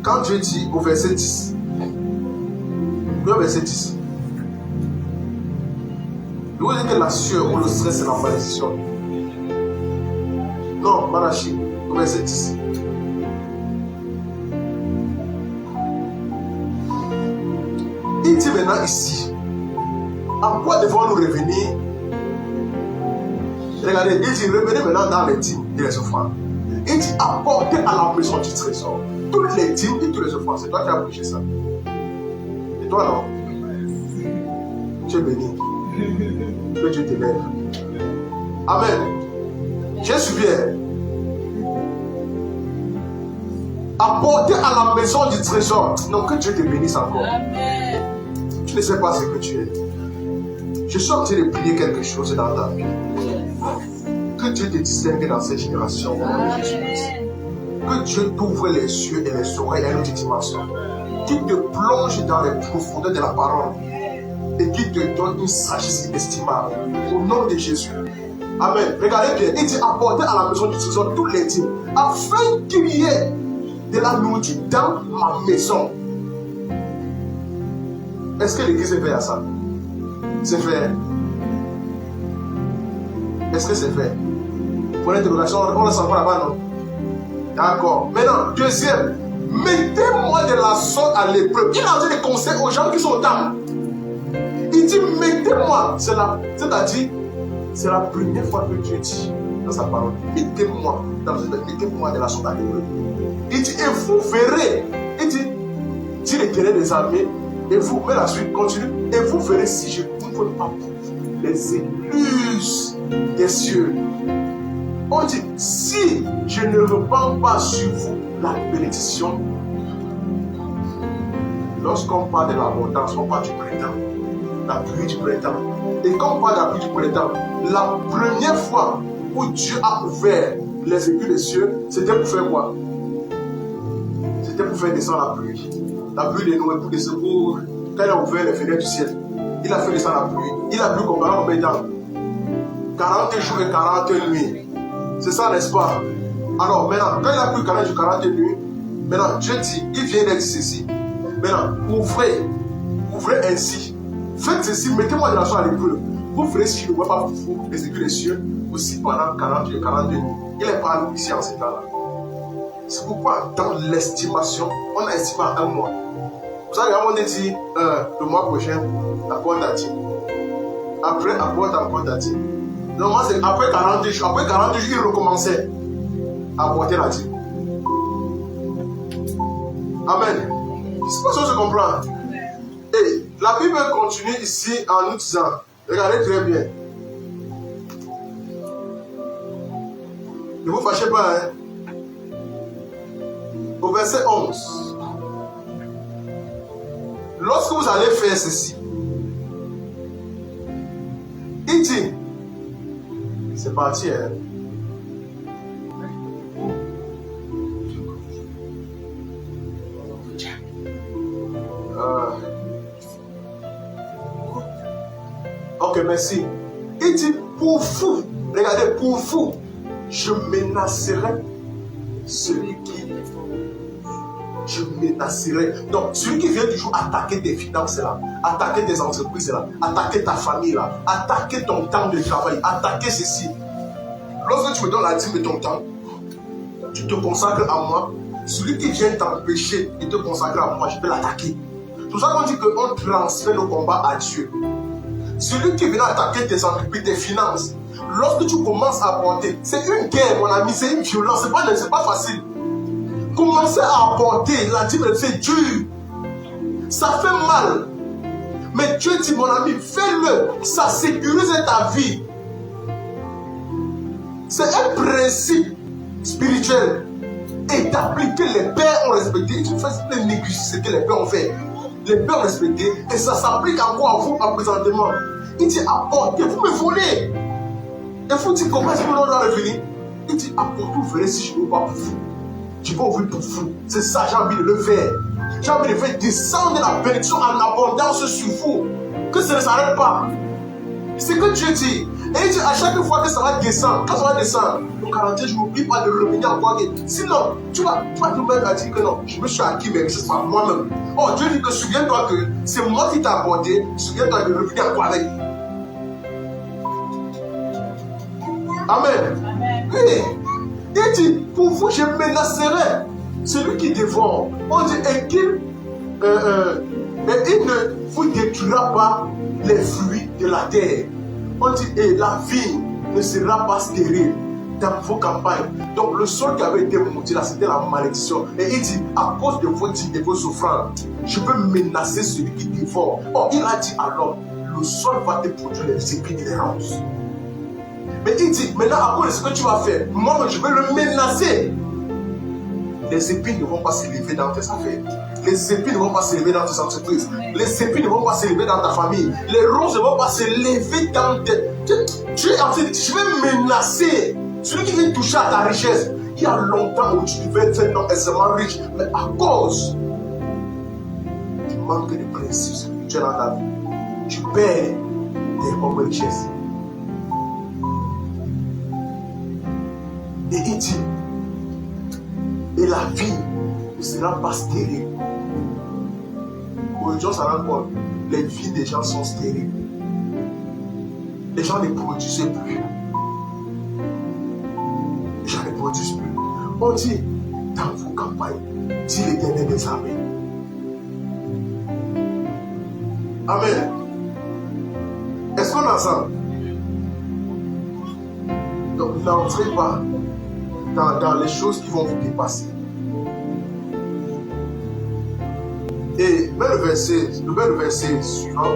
quand Dieu dit au verset 10, le verset 10, il vous dit que la sueur ou le stress c'est la malédiction. Non, Malachi, au verset 10. Il dit maintenant ici, à quoi devons-nous revenir? Regardez, il dit revenez maintenant dans les dîmes et les offrandes. Il dit apportez à la maison du trésor toutes les dîmes et tous les offrandes. C'est toi qui as prêché ça. Et toi non? Tu es béni. Que Dieu t'élève. Amen. Jésus vient. Apportez à la maison du trésor. Non, que Dieu te bénisse encore. Amen. Tu ne sais pas ce que tu es. Je suis en train de prier quelque chose dans ta vie. Que Dieu te distingue dans cette génération. Que Dieu t'ouvre les yeux et les oreilles à une autre dimension. Qu'il te plonge dans les profondeurs de la parole. Et qu'il te donne une sagesse inestimable. Au nom de Jésus. Amen. Regardez bien. Il dit apportez à la maison du trésor tous les dîmes. Afin qu'il y ait de la nourriture dans ma maison. Est-ce que l'église est prête à ça? C'est fait. Est-ce que c'est fait? Pour l'interrogation, on laisse encore là-bas, non? D'accord. Maintenant, deuxième, mettez-moi de la sorte à l'épreuve. Il a donné des conseils aux gens qui sont au temple. Il dit, mettez-moi. C'est-à-dire, c'est la première fois que Dieu dit dans sa parole, mettez-moi de la sorte à l'épreuve. Il dit, et vous verrez. Il dit l'Éternel des armées, et vous, mais la suite continue, et vous verrez si je n'ouvre pas les écluses des cieux. On dit, si je ne repends pas sur vous la bénédiction, lorsqu'on parle de l'abondance, on parle du printemps, la pluie du printemps. Et quand on parle de la pluie du printemps, la première fois où Dieu a ouvert les écluses des cieux, c'était pour faire quoi? C'était pour faire descendre la pluie. La pluie de Noé pour descendre. Quand il a ouvert les fenêtres du ciel, il a fait descendre la pluie. Il a plu combien de temps? 40 jours et 40 nuits. C'est ça, n'est-ce pas? Alors maintenant, quand il a plu 40 jours, 40 nuits, maintenant Dieu dit, il vient d'être ceci. Maintenant, ouvrez ainsi. Faites ceci, mettez-moi de la sorte à l'épreuve. Vous ferez si je ne vois pas pour vous les écluses des cieux aussi pendant 40 jours et 42 nuits. Il est pas ici en ce temps-là. C'est pourquoi dans l'estimation, on a estimé un mois. Vous savez, on a dit le mois prochain, la porte a dit. Après, la porte a dit. Normalement, c'est après 42 jours. Après 42 jours, il recommençait à porter la dîme. Amen. C'est pas ça que je comprends. Et la Bible continue ici en nous disant, regardez très bien. Ne vous fâchez pas, hein. Au verset 11. Lorsque vous allez faire ceci, il dit, c'est parti, hein. Ok, merci. Il dit, pour vous, regardez, pour vous, je menacerai celui qui... Je menacerai. Donc, celui qui vient toujours attaquer tes finances là, attaquer tes entreprises là, attaquer ta famille là, attaquer ton temps de travail, attaquer ceci. Lorsque tu me donnes la dîme de ton temps, tu te consacres à moi. Celui qui vient t'empêcher de te consacrer à moi, je peux l'attaquer. C'est pour ça qu'on dit qu'on transfère le combat à Dieu. Celui qui vient attaquer tes entreprises, tes finances, lorsque tu commences à apporter, c'est une guerre, mon ami, c'est une violence, c'est pas facile. Commencer à apporter la dîme, c'est dur. Ça fait mal. Mais Dieu dit, mon ami, fais-le. Ça sécurise ta vie. C'est un principe spirituel établi que les pères ont respecté. Il faut négocier ce que les pères ont fait. Les pères ont respecté. Et ça s'applique encore à vous présentement. Il dit, apportez, vous me volez. Et vous dites, comment est-ce que l'on doit revenir? Il dit, apportez, vous verrez si je ne veux pas pour vous. Je vais ouvrir pour vous. C'est ça, j'ai envie de le faire. J'ai envie de faire descendre la bénédiction en abondance sur vous. Que ça ne s'arrête pas. C'est que Dieu dit. Et il dit à chaque fois que ça va descendre, quand ça va descendre, le 40, je n'oublie pas de revenir encore. Sinon, tu vas te mettre à dire que non, je me suis acquis mes richesses par moi-même. Oh, Dieu dit que souviens-toi que c'est moi qui t'ai apporté, souviens-toi de revenir encore avec. Amen. Oui. Il dit, pour vous, je menacerai celui qui dévore. On dit, et il ne vous détruira pas les fruits de la terre. On dit, et la vie ne sera pas stérile dans vos campagnes. Donc, le sol qui avait été maudit là, c'était la malédiction. Et il dit, à cause de vos dîmes et vos offrandes, je peux menacer celui qui dévore. Oh, il a dit alors, le sol va te produire les épines et les ronces. Mais il dit, maintenant, à cause de ce que tu vas faire, moi, je vais le menacer. Les épines ne vont pas s'élever dans tes affaires. Les épines ne vont pas s'élever dans tes entreprises. Les épines ne vont pas s'élever dans ta famille. Les ronces ne vont pas s'élever dans tes... Tu es en train de dire, je vais menacer celui qui vient toucher à ta richesse. Il y a longtemps où tu devais être non extrêmement riche, mais à cause du manque de principes spirituels dans ta vie, tu perds tes propres richesses. Et il dit, et la vie ne sera pas stérile. Aujourd'hui, on s'en rend compte, les vies des gens sont stériles. Les gens ne produisaient plus. Les gens ne produisent plus. On dit, dans vos campagnes, dit l'Éternel des armées. Amen. Est-ce qu'on a ça? Donc, n'entrez pas dans les choses qui vont vous dépasser. Et mets le verset suivant.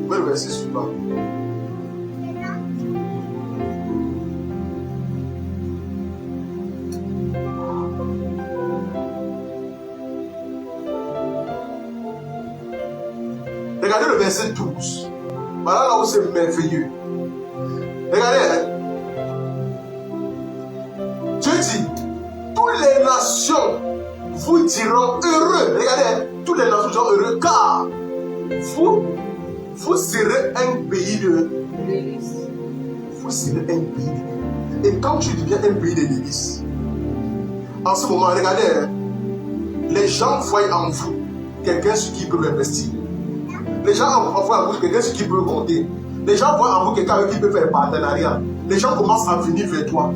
Mets le verset suivant. Regardez le verset 12. Voilà là où c'est merveilleux. Regardez. Dieu dit, toutes les nations vous diront heureux. Regardez, toutes les nations seront heureux car vous serez un pays de délices. Vous serez un pays de délices. Et quand tu deviens un pays de délices, en ce moment, regardez, les gens voient en vous quelqu'un sur qui peut investir. Les gens voient en vous quelqu'un sur qui peut compter. Les gens voient en vous quelqu'un avec qui peut faire partenariat. Les gens commencent à venir vers toi.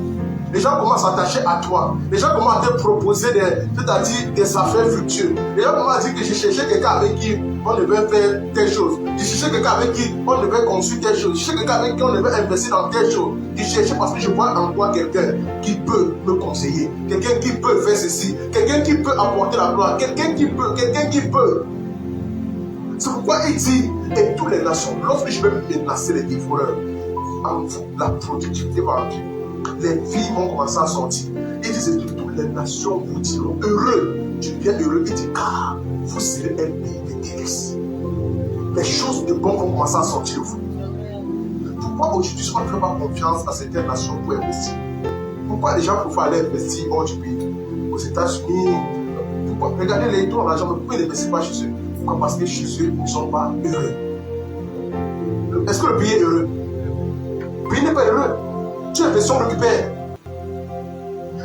Les gens commencent à s'attacher à toi. Les gens commencent à te proposer des affaires fructueuses. Les gens commencent à dire que je cherchais quelqu'un avec qui on devait faire telle chose. Je cherchais quelqu'un avec qui on devait construire telle chose. Je cherchais quelqu'un avec qui on devait investir dans telle chose. Je cherchais parce que je vois en toi quelqu'un qui peut me conseiller. Quelqu'un qui peut faire ceci. Quelqu'un qui peut apporter la gloire. Quelqu'un qui peut. C'est pourquoi il dit, et toutes les nations, lorsque je vais menacer les dévoreurs, en vous, la productivité va entrer. Les filles vont commencer à sortir. Il dit que toutes les nations vous diront heureux. Tu deviens heureux. Il dit car vous serez un pays de délices. Les choses de bon vont commencer à sortir de vous. Pourquoi aujourd'hui on ne fait pas confiance à certaines nations pour investir? Pourquoi les gens peuvent aller investir hors du pays? Aux États-Unis. Pourquoi? Regardez les taux en argent, mais pourquoi ils n'investissent pas chez eux? Pourquoi? Parce que chez eux, ils ne sont pas heureux. Est-ce que le pays est heureux? Le pays n'est pas heureux. Tu investis, on récupère.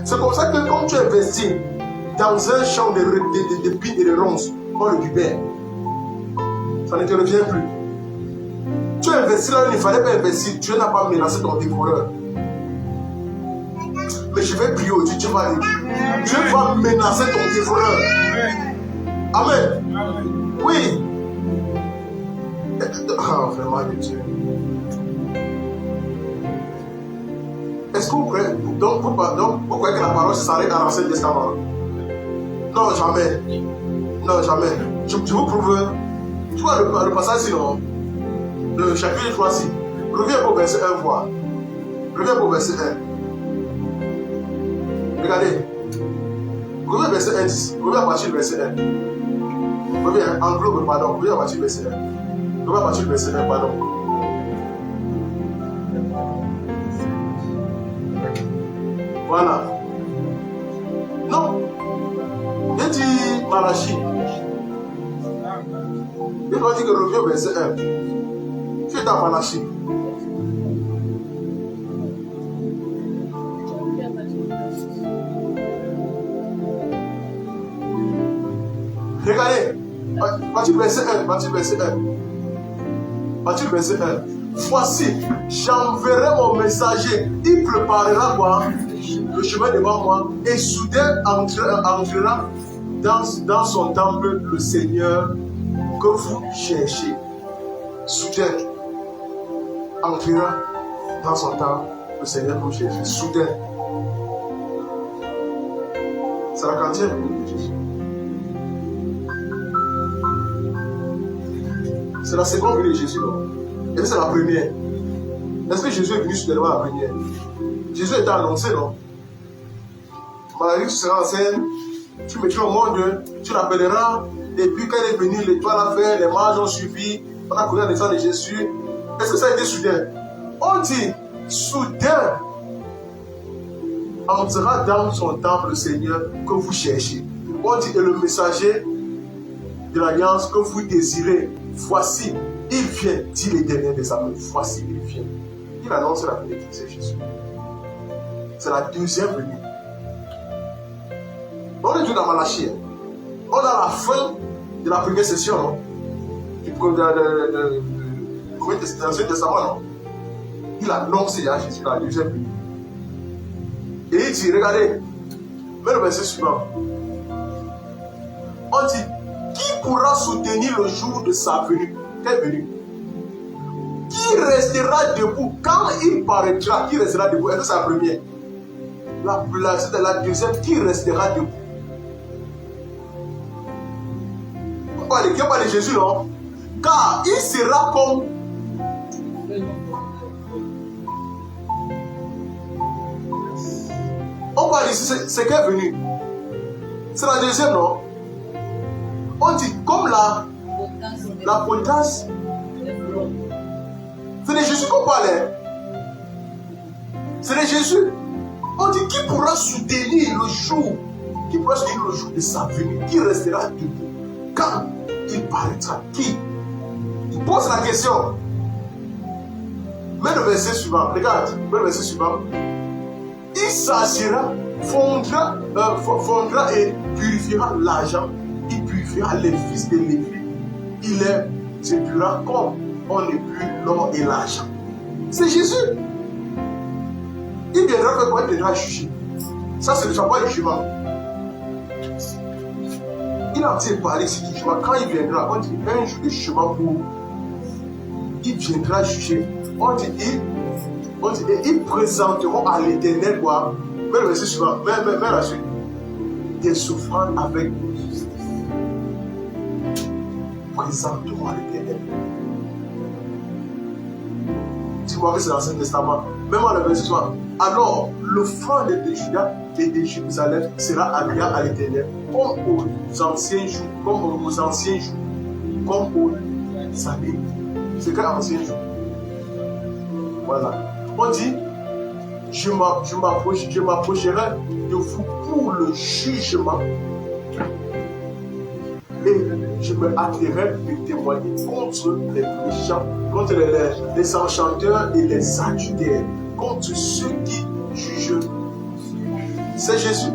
C'est comme ça que quand tu investis dans un champ de pines et de ronces, on récupère. Ça ne te revient plus. Tu investis là où il ne fallait pas investir. Dieu n'a pas menacé ton dévoreur. Mais je vais prier aujourd'hui. Dieu va menacer ton dévoreur. Amen. Oui. Ah, vraiment, Dieu. Est-ce que vous croyez, donc, vous croyez que la parole s'arrête à l'Ancien Testament? Non, jamais. Non, jamais. Je vous prouve. Tu vois le passage ici, non? Le chapitre choisi. Reviens au verset 1, voir. Reviens au verset 1. Regardez. Reviens au verset 1, 10. Reviens à partir du verset 1. Reviens, en globe, pardon. Reviens à partir du verset 1. Reviens à partir du verset 1, pardon. Voilà. Non. Il dit Malachie. Il doit dire que reviens au verset 1. Tu es dans Malachie. Regardez. Partir du verset 1. Partir du verset 1. Partir du verset 1. Voici, j'enverrai mon messager. Il préparera quoi? Le chemin devant moi, et soudain entrera dans son temple le Seigneur que vous cherchez. Soudain entrera dans son temple le Seigneur que vous cherchez. Soudain. C'est la quantième venue de Jésus. C'est la seconde venue de Jésus, non? Et c'est la première. Est-ce que Jésus est venu soudainement la première? Jésus est annoncé, non? Marie, tu seras enceinte, tu mettras au monde, tu l'appelleras, et puis quand elle est venue, l'étoile a fait, les mages ont suivi, on a connu la naissance de Jésus. Est-ce que ça a été soudain? On dit, soudain, entrera dans son temple le Seigneur que vous cherchez. On dit, et le messager de l'alliance que vous désirez, voici, il vient, dit l'Éternel des armées, voici, il vient. Il annonce la venue de Jésus. C'est la deuxième venue. On est tout dans Malachie. On a la fin de la première session, non? Du dans l'Ancien Testament, non? Il annonce à Jésus la deuxième venue. Et il dit, regardez, mais le verset suivant. On dit, qui pourra soutenir le jour de sa venue? Quelle venue? Qui restera debout quand il paraîtra? Qui restera debout? Est-ce que c'est la première? C'est la deuxième. Qui restera debout? On parle de Jésus, non? Car il sera comme on parle ici, c'est qu'elle est venue. C'est la deuxième, non? On dit comme la potence. C'est de Jésus qu'on parlait. C'est de Jésus. On dit qui pourra soutenir le jour, qui pourra soutenir le jour de sa venue, qui restera debout quand il paraîtra. Qui? Il pose la question. Mais le verset suivant, regarde, mais le verset suivant. Il s'agira, fondra et purifiera l'argent. Il purifiera les fils de Lévi. Il les épurera comme on épure l'or et l'argent. C'est Jésus. Il viendra faire quoi? Il viendra juger. Ça, c'est déjà pas le jugement. Il a dit parler ici du jugement. Quand il viendra, on dit un jour de jugement pour. Il viendra juger. On dit et ils présenteront à l'Éternel quoi? Mais le verset suivant, mais la suite. Des offrandes avec justice. Présenteront à l'Éternel. Dis-moi que c'est l'Ancien Testament. Même le verset suivant. Alors, l'offrande de Juda et de Jérusalem sera agréable à l'Éternel, comme aux anciens jours, comme aux années. C'est quel ancien jour? Voilà. On dit, je m'approcherai de vous pour le jugement et je me hâterai de témoigner contre les méchants, contre les enchanteurs et les adultères, contre ceux qui jugent. C'est Jésus.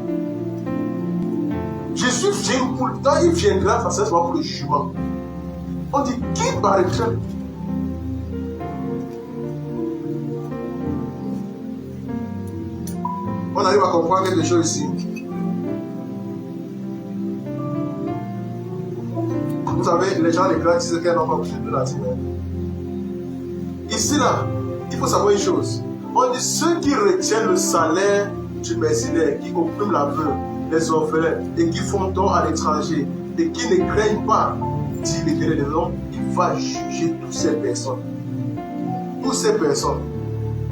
Jésus vient pour le temps, il viendra forcément pour le jugement. On dit, qui paraîtra? On arrive à comprendre quelque chose ici. Vous savez, les gens déclarent qu'ils n'ont pas besoin de la terre. Ici, là, il faut savoir une chose. On dit ceux qui retiennent le salaire du mercenaire, qui oppriment la veuve, les orphelins, et qui font tort à l'étranger, et qui ne craignent pas, dit l'Éternel des hommes, il va juger toutes ces personnes. Toutes ces personnes.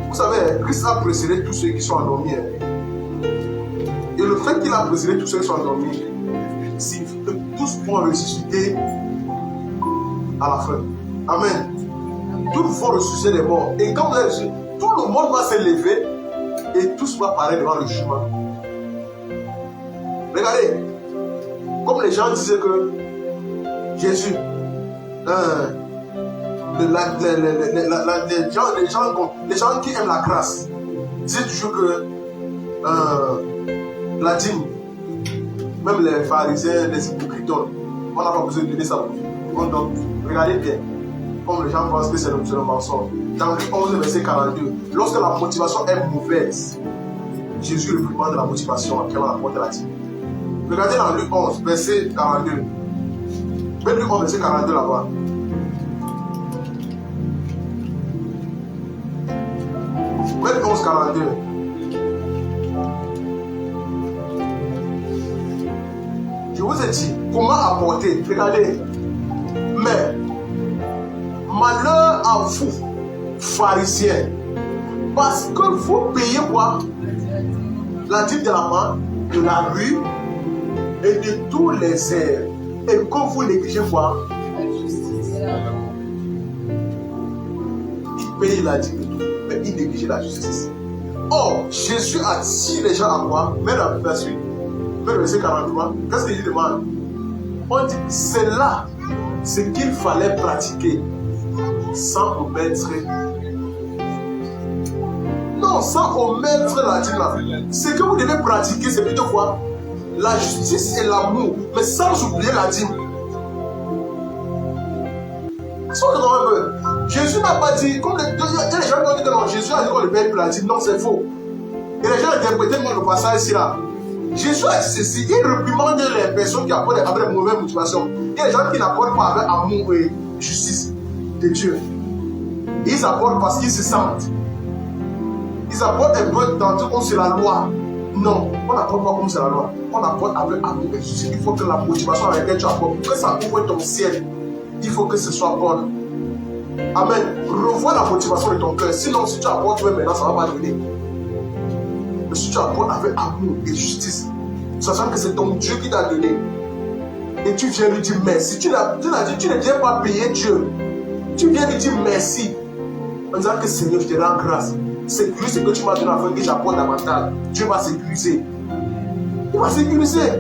Vous savez, Christ a précédé tous ceux qui sont endormis. Et le fait qu'il a précédé tous ceux qui sont endormis signifie que tous vont ressusciter à la fin. Amen. Tous vont ressusciter les morts. Et quand vous allez ressusciter, tout le monde va se lever et tous vont apparaître devant le jugement. Regardez, comme les gens disaient que Jésus, les gens qui aiment la grâce disent toujours que la dîme, même les pharisiens, les hypocrites, on n'a pas besoin de donner ça. Donc, regardez bien, comme les gens pensent que c'est le mensonge. Dans Luc 11, verset 42, lorsque la motivation est mauvaise, Jésus réprimande la motivation qu'elle apporte à la dîme. Regardez dans Luc 11, verset 42. Même Luc 11, verset 42 là-bas. Luc 11, 42. Je vous ai dit, comment apporter? Regardez. Mais, malheur à vous, pharisiens, parce que vous payez quoi? La dîme de la main, de la rue et de tous les airs. Et que vous négligez quoi? Il paye la dîme de tout, mais il néglige la justice. Or, Jésus a dit les gens à quoi? Mais la suite. Mais le verset 43, qu'est-ce qu'il demande? On dit, c'est là ce qu'il fallait pratiquer sans omettre. Non, sans omettre la dîme. Ce que vous devez pratiquer, c'est plutôt quoi? La justice et l'amour, mais sans oublier la dîme. Jésus n'a pas dit, comme il y a des gens qui ont dit que non, Jésus a dit qu'on le paye plus, il a dit non, c'est faux. Et les gens interprétaient mal le passage ici là. Jésus a dit ceci, il réprimande les personnes qui apportent avec de mauvaises motivations. Il y a des gens qui n'apportent pas avec amour et justice de Dieu. Ils apportent parce qu'ils se sentent. Ils apportent un peu tantôt comme c'est la loi. Non, on n'apporte pas comme c'est la loi. On apporte avec amour et justice. Il faut que la motivation avec laquelle tu apportes, pour que ça ouvre ton ciel, il faut que ce soit bon. Amen. Revois la motivation de ton cœur. Sinon, si tu apportes maintenant, ça ne va pas donner. Mais si tu apportes avec amour et justice, sachant que c'est ton Dieu qui t'a donné, et tu viens lui dire merci. Tu ne viens pas payer Dieu. Tu viens lui dire merci. En disant que Seigneur, je te rends grâce. Sécurise ce que tu m'as donné afin que j'apporte davantage. Dieu va sécuriser. Il va sécuriser.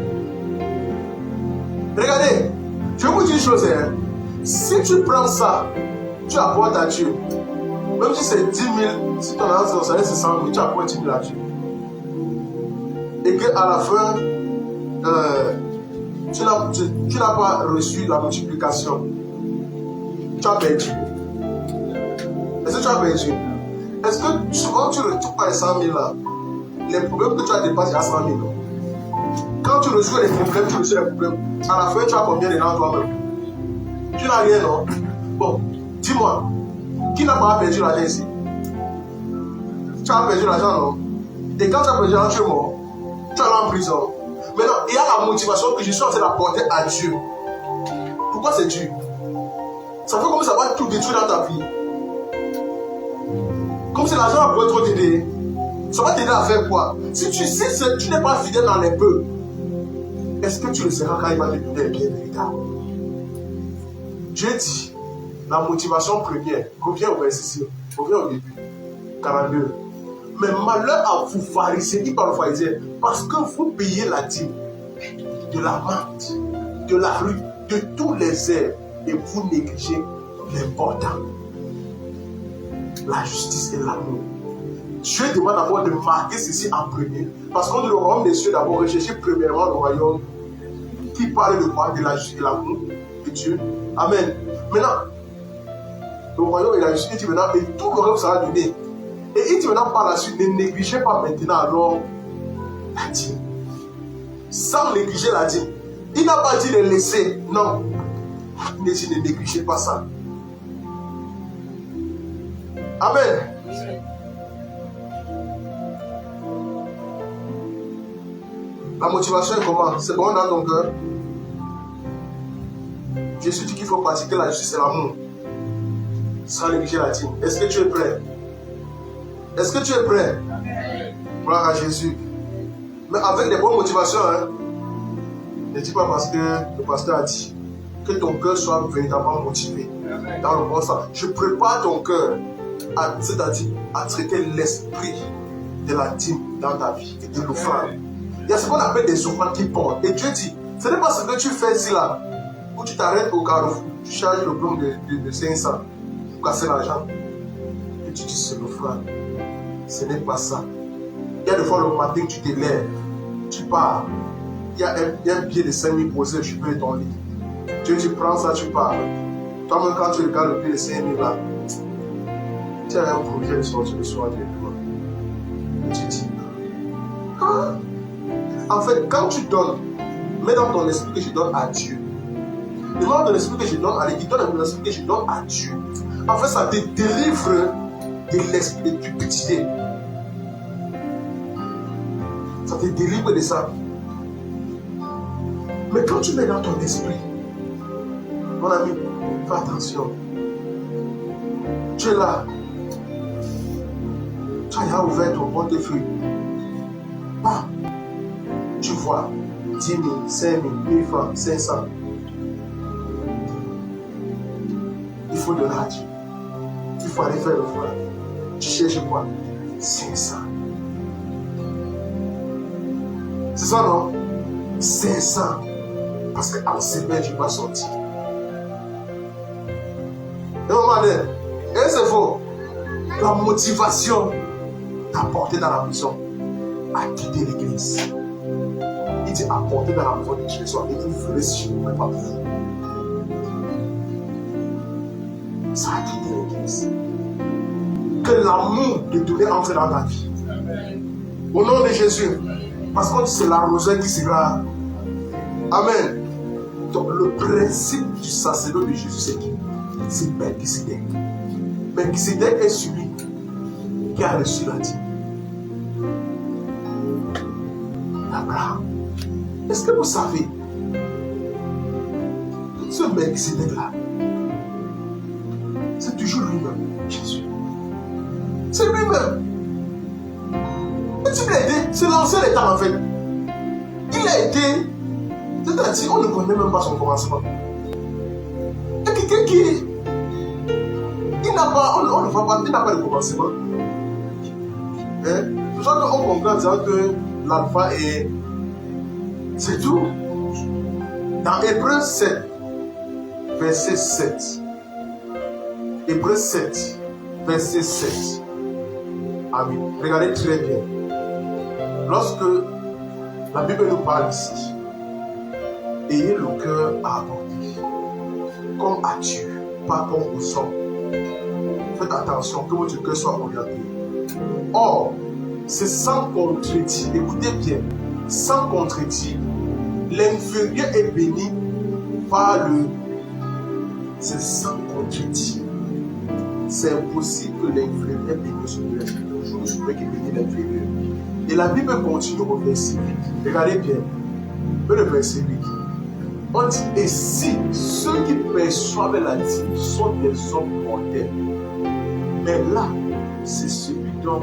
Regardez, je vais vous dire une chose. Hein. Si tu prends ça, tu apportes à Dieu. Même si c'est 10 000, si ton argent c'est 100 000, tu apportes 10 000 à Dieu. Et qu'à la fin, tu n'as pas reçu la multiplication. Tu as perdu. Est-ce que tu as perdu? Est-ce que souvent tu ne retrouves pas les 100 000 là? Les problèmes que tu as dépassent à 100 000. Quand tu reçois les problèmes, tu reçois les problèmes. À la fin, tu as combien de toi-même? Tu n'as rien, non? Bon, dis-moi, qui n'a pas perdu l'argent ici? Tu as perdu l'argent, non? Et quand tu as perdu l'argent, tu es mort. Tu es allé en prison. Maintenant, il y a la motivation que je suis en train d'apporter à Dieu. Pourquoi c'est Dieu? Ça fait comme ça va tout détruire dans ta vie. Comme si l'argent va trop t'aider. Ça va t'aider à faire quoi? Si tu n'es pas fidèle dans les peu, est-ce que tu le seras quand il va te donner les biens véritables? Dieu dit, la motivation première, reviens au verset 6, reviens au début, 42. Mais malheur à vous, pharisiens, il parle aux pharisiens, parce que vous payez la dîme de la menthe, de la rue, de tous les airs, et vous négligez l'important, la justice et l'amour. Dieu demande d'abord de marquer ceci en premier, parce qu'on dit le royaume des cieux d'abord rechercher premièrement le royaume qui parle de quoi? De la justice et l'amour de Dieu. Amen. Maintenant, le royaume et la justice, il dit maintenant, et tout le royaume sera donné. Et il dit maintenant par la suite, ne négligez pas maintenant alors la dîme. Sans négliger la dîme. Il n'a pas dit de laisser, non. Il dit ne négligez pas ça. Amen. La motivation est comment? C'est bon dans ton cœur. Jésus dit qu'il faut pratiquer la justice et l'amour sans négliger la dîme. Est-ce que tu es prêt? Est-ce que tu es prêt? Gloire à Jésus. Mais avec des bonnes motivations. Hein? Ne dis pas parce que le pasteur a dit que ton cœur soit véritablement motivé dans le bon sens. Je prépare ton cœur c'est-à-dire à traiter l'esprit de la dîme dans ta vie et de l'offrande. Il y a ce qu'on appelle des offrandes qui portent. Et Dieu dit, ce n'est pas ce que tu fais ici là, où tu t'arrêtes au carrefour, tu charges le plomb de 500 pour casser l'argent. Et tu dis, c'est l'offrande. Ce n'est pas ça. Il y a des fois le matin, tu te lèves, tu pars. Il y a un billet de 5 000 posé, tu peux ton lit. Dieu dit, prends ça, tu pars. Toi-même, quand tu regardes le billet de 5 000 là, tu as un projet de sortir le soir de toi. Et tu dis, ah. En fait, quand tu donnes, mets dans ton esprit que je donne à Dieu. Demande dans ton esprit que je donne à Dieu. Il donne dans ton esprit que je donne à Dieu. En fait, ça te délivre de l'esprit de cupidité. Ça te délivre de ça. Mais quand tu mets dans ton esprit, mon ami, fais attention. Tu es là. Tu as ouvert ton portefeuille. Ah, tu vois 10 000, 5 000, 1000 francs, 500. Il faut donner à Dieu. Il faut aller faire le frère. Tu cherches quoi? 500. C'est ça, non? 500. Parce qu'en semaine, je vais sortir. Et au moment donné, et c'est faux. La motivation t'a porté dans la prison à quitter l'église. Il dit apporter dans la maison de Dieu et vous verrez si je ne ferai pas pour vous. Ça a quitté l'église. Que l'amour de Dieu entre dans ta vie. Au nom de Jésus. Parce que c'est l'arroseur qui sera. Amen. Donc le principe du sacerdoce de Jésus, c'est qui? C'est Melchisédek. Melchisédek est celui qui a reçu la dîme. Abraham. Est-ce que vous savez, ce Melchisédek-là, c'est toujours lui-même, Jésus. C'est lui-même. Il a été, c'est l'ancien état en fait. Il a été, c'est-à-dire, on ne connaît même pas son commencement. Il y a quelqu'un qui, il n'a pas, on ne voit pas, il n'a pas de commencement. Tout ça, on comprend que l'alpha est, c'est tout. Dans Hébreux 7, verset 7. Hébreux 7, verset 7. Amen. Regardez très bien. Lorsque la Bible nous parle ici, ayez le cœur à aborder, comme à Dieu, pas comme aux hommes. Faites attention que votre cœur soit orienté. Or, c'est sans contredit, écoutez bien, sans contredit, l'inférieur est béni par le. C'est sans contredit. C'est impossible que l'inférieur bénisse le supérieur. Je ne suis pas qui bénit l'inférieur. Et la Bible continue au verset 8. Regardez bien. Le verset 8. On dit, et si ceux qui perçoivent la dîme sont des hommes mortels, mais là, c'est celui dont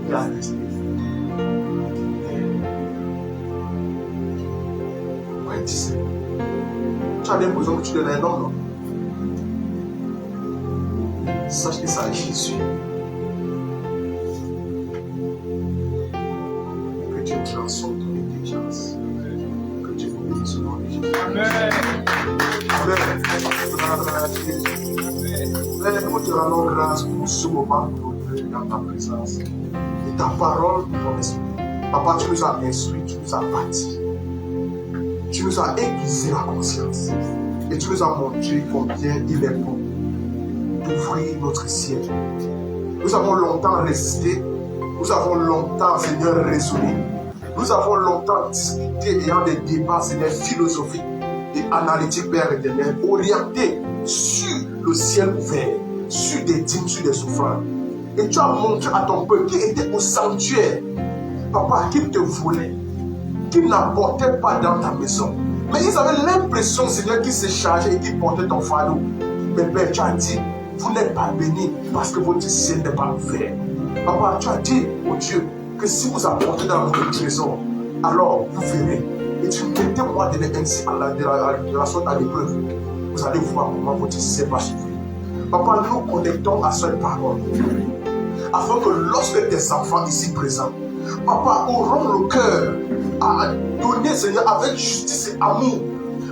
il a resté. Ouais, tu sais. Tu as l'impression que tu donnes un nom, non? Sache que c'est Jésus. Que Dieu transforme ton intelligence. Que Dieu vous bénisse au nom de Jésus. Amen. Amen. Amen. Nous te rendons grâce pour ce moment dans ta présence. Et ta parole, ton esprit. Papa, tu nous as instruits, tu nous as bâtis. Tu nous as aiguisé la conscience. Et tu nous as montré combien il est bon d'ouvrir notre ciel. Nous avons longtemps résisté. Nous avons longtemps, Seigneur, raisonné. Nous avons longtemps discuté ayant des débats, Seigneur, philosophiques et analytiques, Père éternel, orientés sur le ciel ouvert, sur des dîmes, sur des offrandes. Et tu as montré à ton peuple qui était au sanctuaire, Papa, qu'il te voulait, qu'il n'apportait pas dans ta maison. Mais ils avaient l'impression, Seigneur, qu'ils se chargeaient et qu'ils portaient ton fardeau. Mais Père, tu as dit, vous n'êtes pas bénis parce que votre ciel n'est pas ouvert. Papa, tu as dit, oh Dieu, que si vous apportez dans votre trésor, alors vous verrez. Et tu mettez-moi ainsi de la sorte à l'épreuve. Vous allez voir comment votre ciel va s'ouvrir. Papa, nous connectons à cette parole. Afin que lorsque tes enfants ici présents, Papa, auront le cœur à donner, Seigneur, avec justice et amour.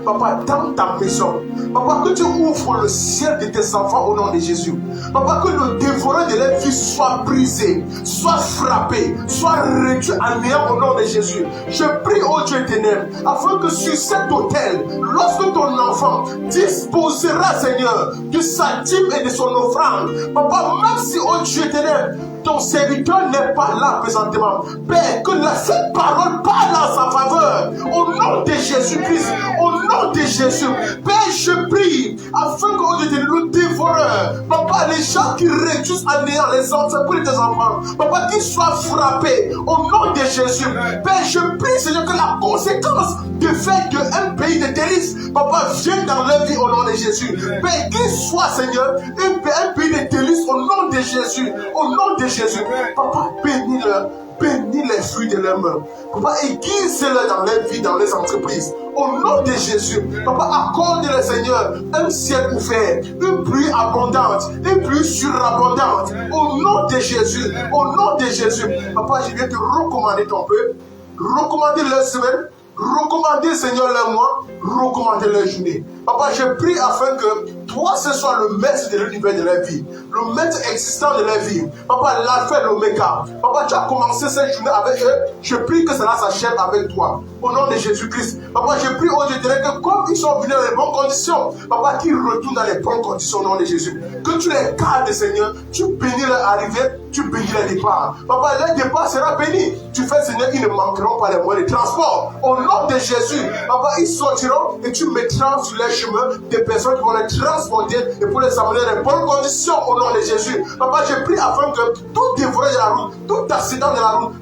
Papa, dans ta maison. Papa, que tu ouvres le ciel de tes enfants au nom de Jésus. Papa, que le dévoreur de leur vie soit brisé, soit frappé, soit réduit à néant au nom de Jésus. Je prie, ô Dieu éternel, afin que sur cet autel, lorsque ton enfant disposera, Seigneur, de sa dîme et de son offrande, Papa, même si, ô Dieu éternel, ton serviteur n'est pas là présentement, Père, que cette parole parle en sa faveur, au nom de Jésus-Christ, au nom de Jésus. Père, je prie, afin que le dévoreur, Papa, les gens qui réduisent à néant les entreprises de tes enfants, Papa, qu'ils soient frappés, au nom de Jésus. Père, je prie, Seigneur, que la conséquence du fait qu'un pays de délices, Papa, vienne dans leur vie au nom de Jésus. Père, qu'il soit, Seigneur, un pays de délices au nom de Jésus, au nom de Jésus. Papa, bénis-leur, bénis les fruits de leurs mains. Papa, aiguise-les dans leur vie, dans les entreprises. Au nom de Jésus, Papa, accorde-le, Seigneur, un ciel ouvert, une pluie abondante, une pluie surabondante. Au nom de Jésus, au nom de Jésus. Papa, je viens te recommander ton peuple, recommander leur semaine, recommandez, Seigneur, leur mois, recommandez leur journée. Papa, je prie afin que toi, ce soit le maître de l'univers de leur vie, le maître existant de leur vie. Papa, l'alpha et l'oméga. Papa, tu as commencé cette journée avec eux. Je prie que cela s'achève avec toi. Au nom de Jésus-Christ. Papa, je prie aujourd'hui que comme ils sont venus dans les bonnes conditions, Papa, qu'ils retournent dans les bonnes conditions au nom de Jésus. Que tu les gardes, Seigneur. Tu bénis leur arrivée, tu bénis leur départ. Papa, leur départ sera béni. Tu fais, Seigneur, ils ne manqueront pas les moyens de transport. Au nom de Jésus, Papa, ils sortiront et tu mettras sur leur chemin des personnes qui vont les transporter et pour les amener dans les bonnes conditions au nom de Jésus. Papa, je prie afin que tout dévoré de la route, tout accident de la route,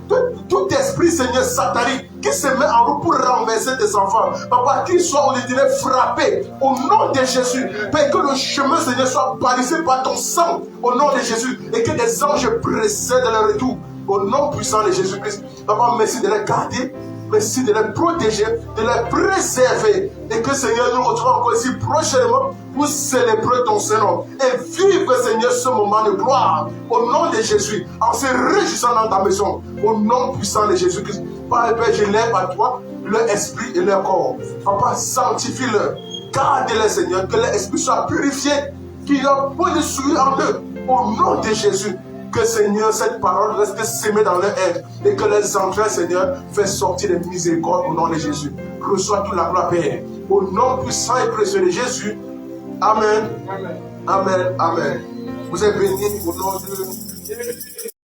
tout esprit, Seigneur, satanique qui se met en route pour renverser tes enfants, Papa, qu'ils soient au détourné frappés au nom de Jésus. Père, que le chemin, Seigneur, soit balisé par ton sang au nom de Jésus et que des anges précèdent leur retour au nom puissant de Jésus-Christ. Papa, merci de les garder. Merci de les protéger, de les préserver. Et que, Seigneur, nous retrouvons encore ici prochainement pour célébrer ton Saint-Nom. Et vivre, Seigneur, ce moment de gloire. Au nom de Jésus. En se réjouissant dans ta maison. Au nom puissant de Jésus-Christ. Père, je lève à toi leur esprit et leur corps. Papa, sanctifie-le. Garde-les, Seigneur. Que leur esprit soit purifié. Qu'il y ait point de souillure en eux. Au nom de Jésus. Que, Seigneur, cette parole reste sémée dans leur être et que les entrailles, Seigneur, fassent sortir des miséricordes au nom de Jésus. Reçois toute la gloire, Père. Au nom puissant et précieux de Jésus. Amen. Amen. Amen. Amen. Vous êtes bénis au nom de Dieu.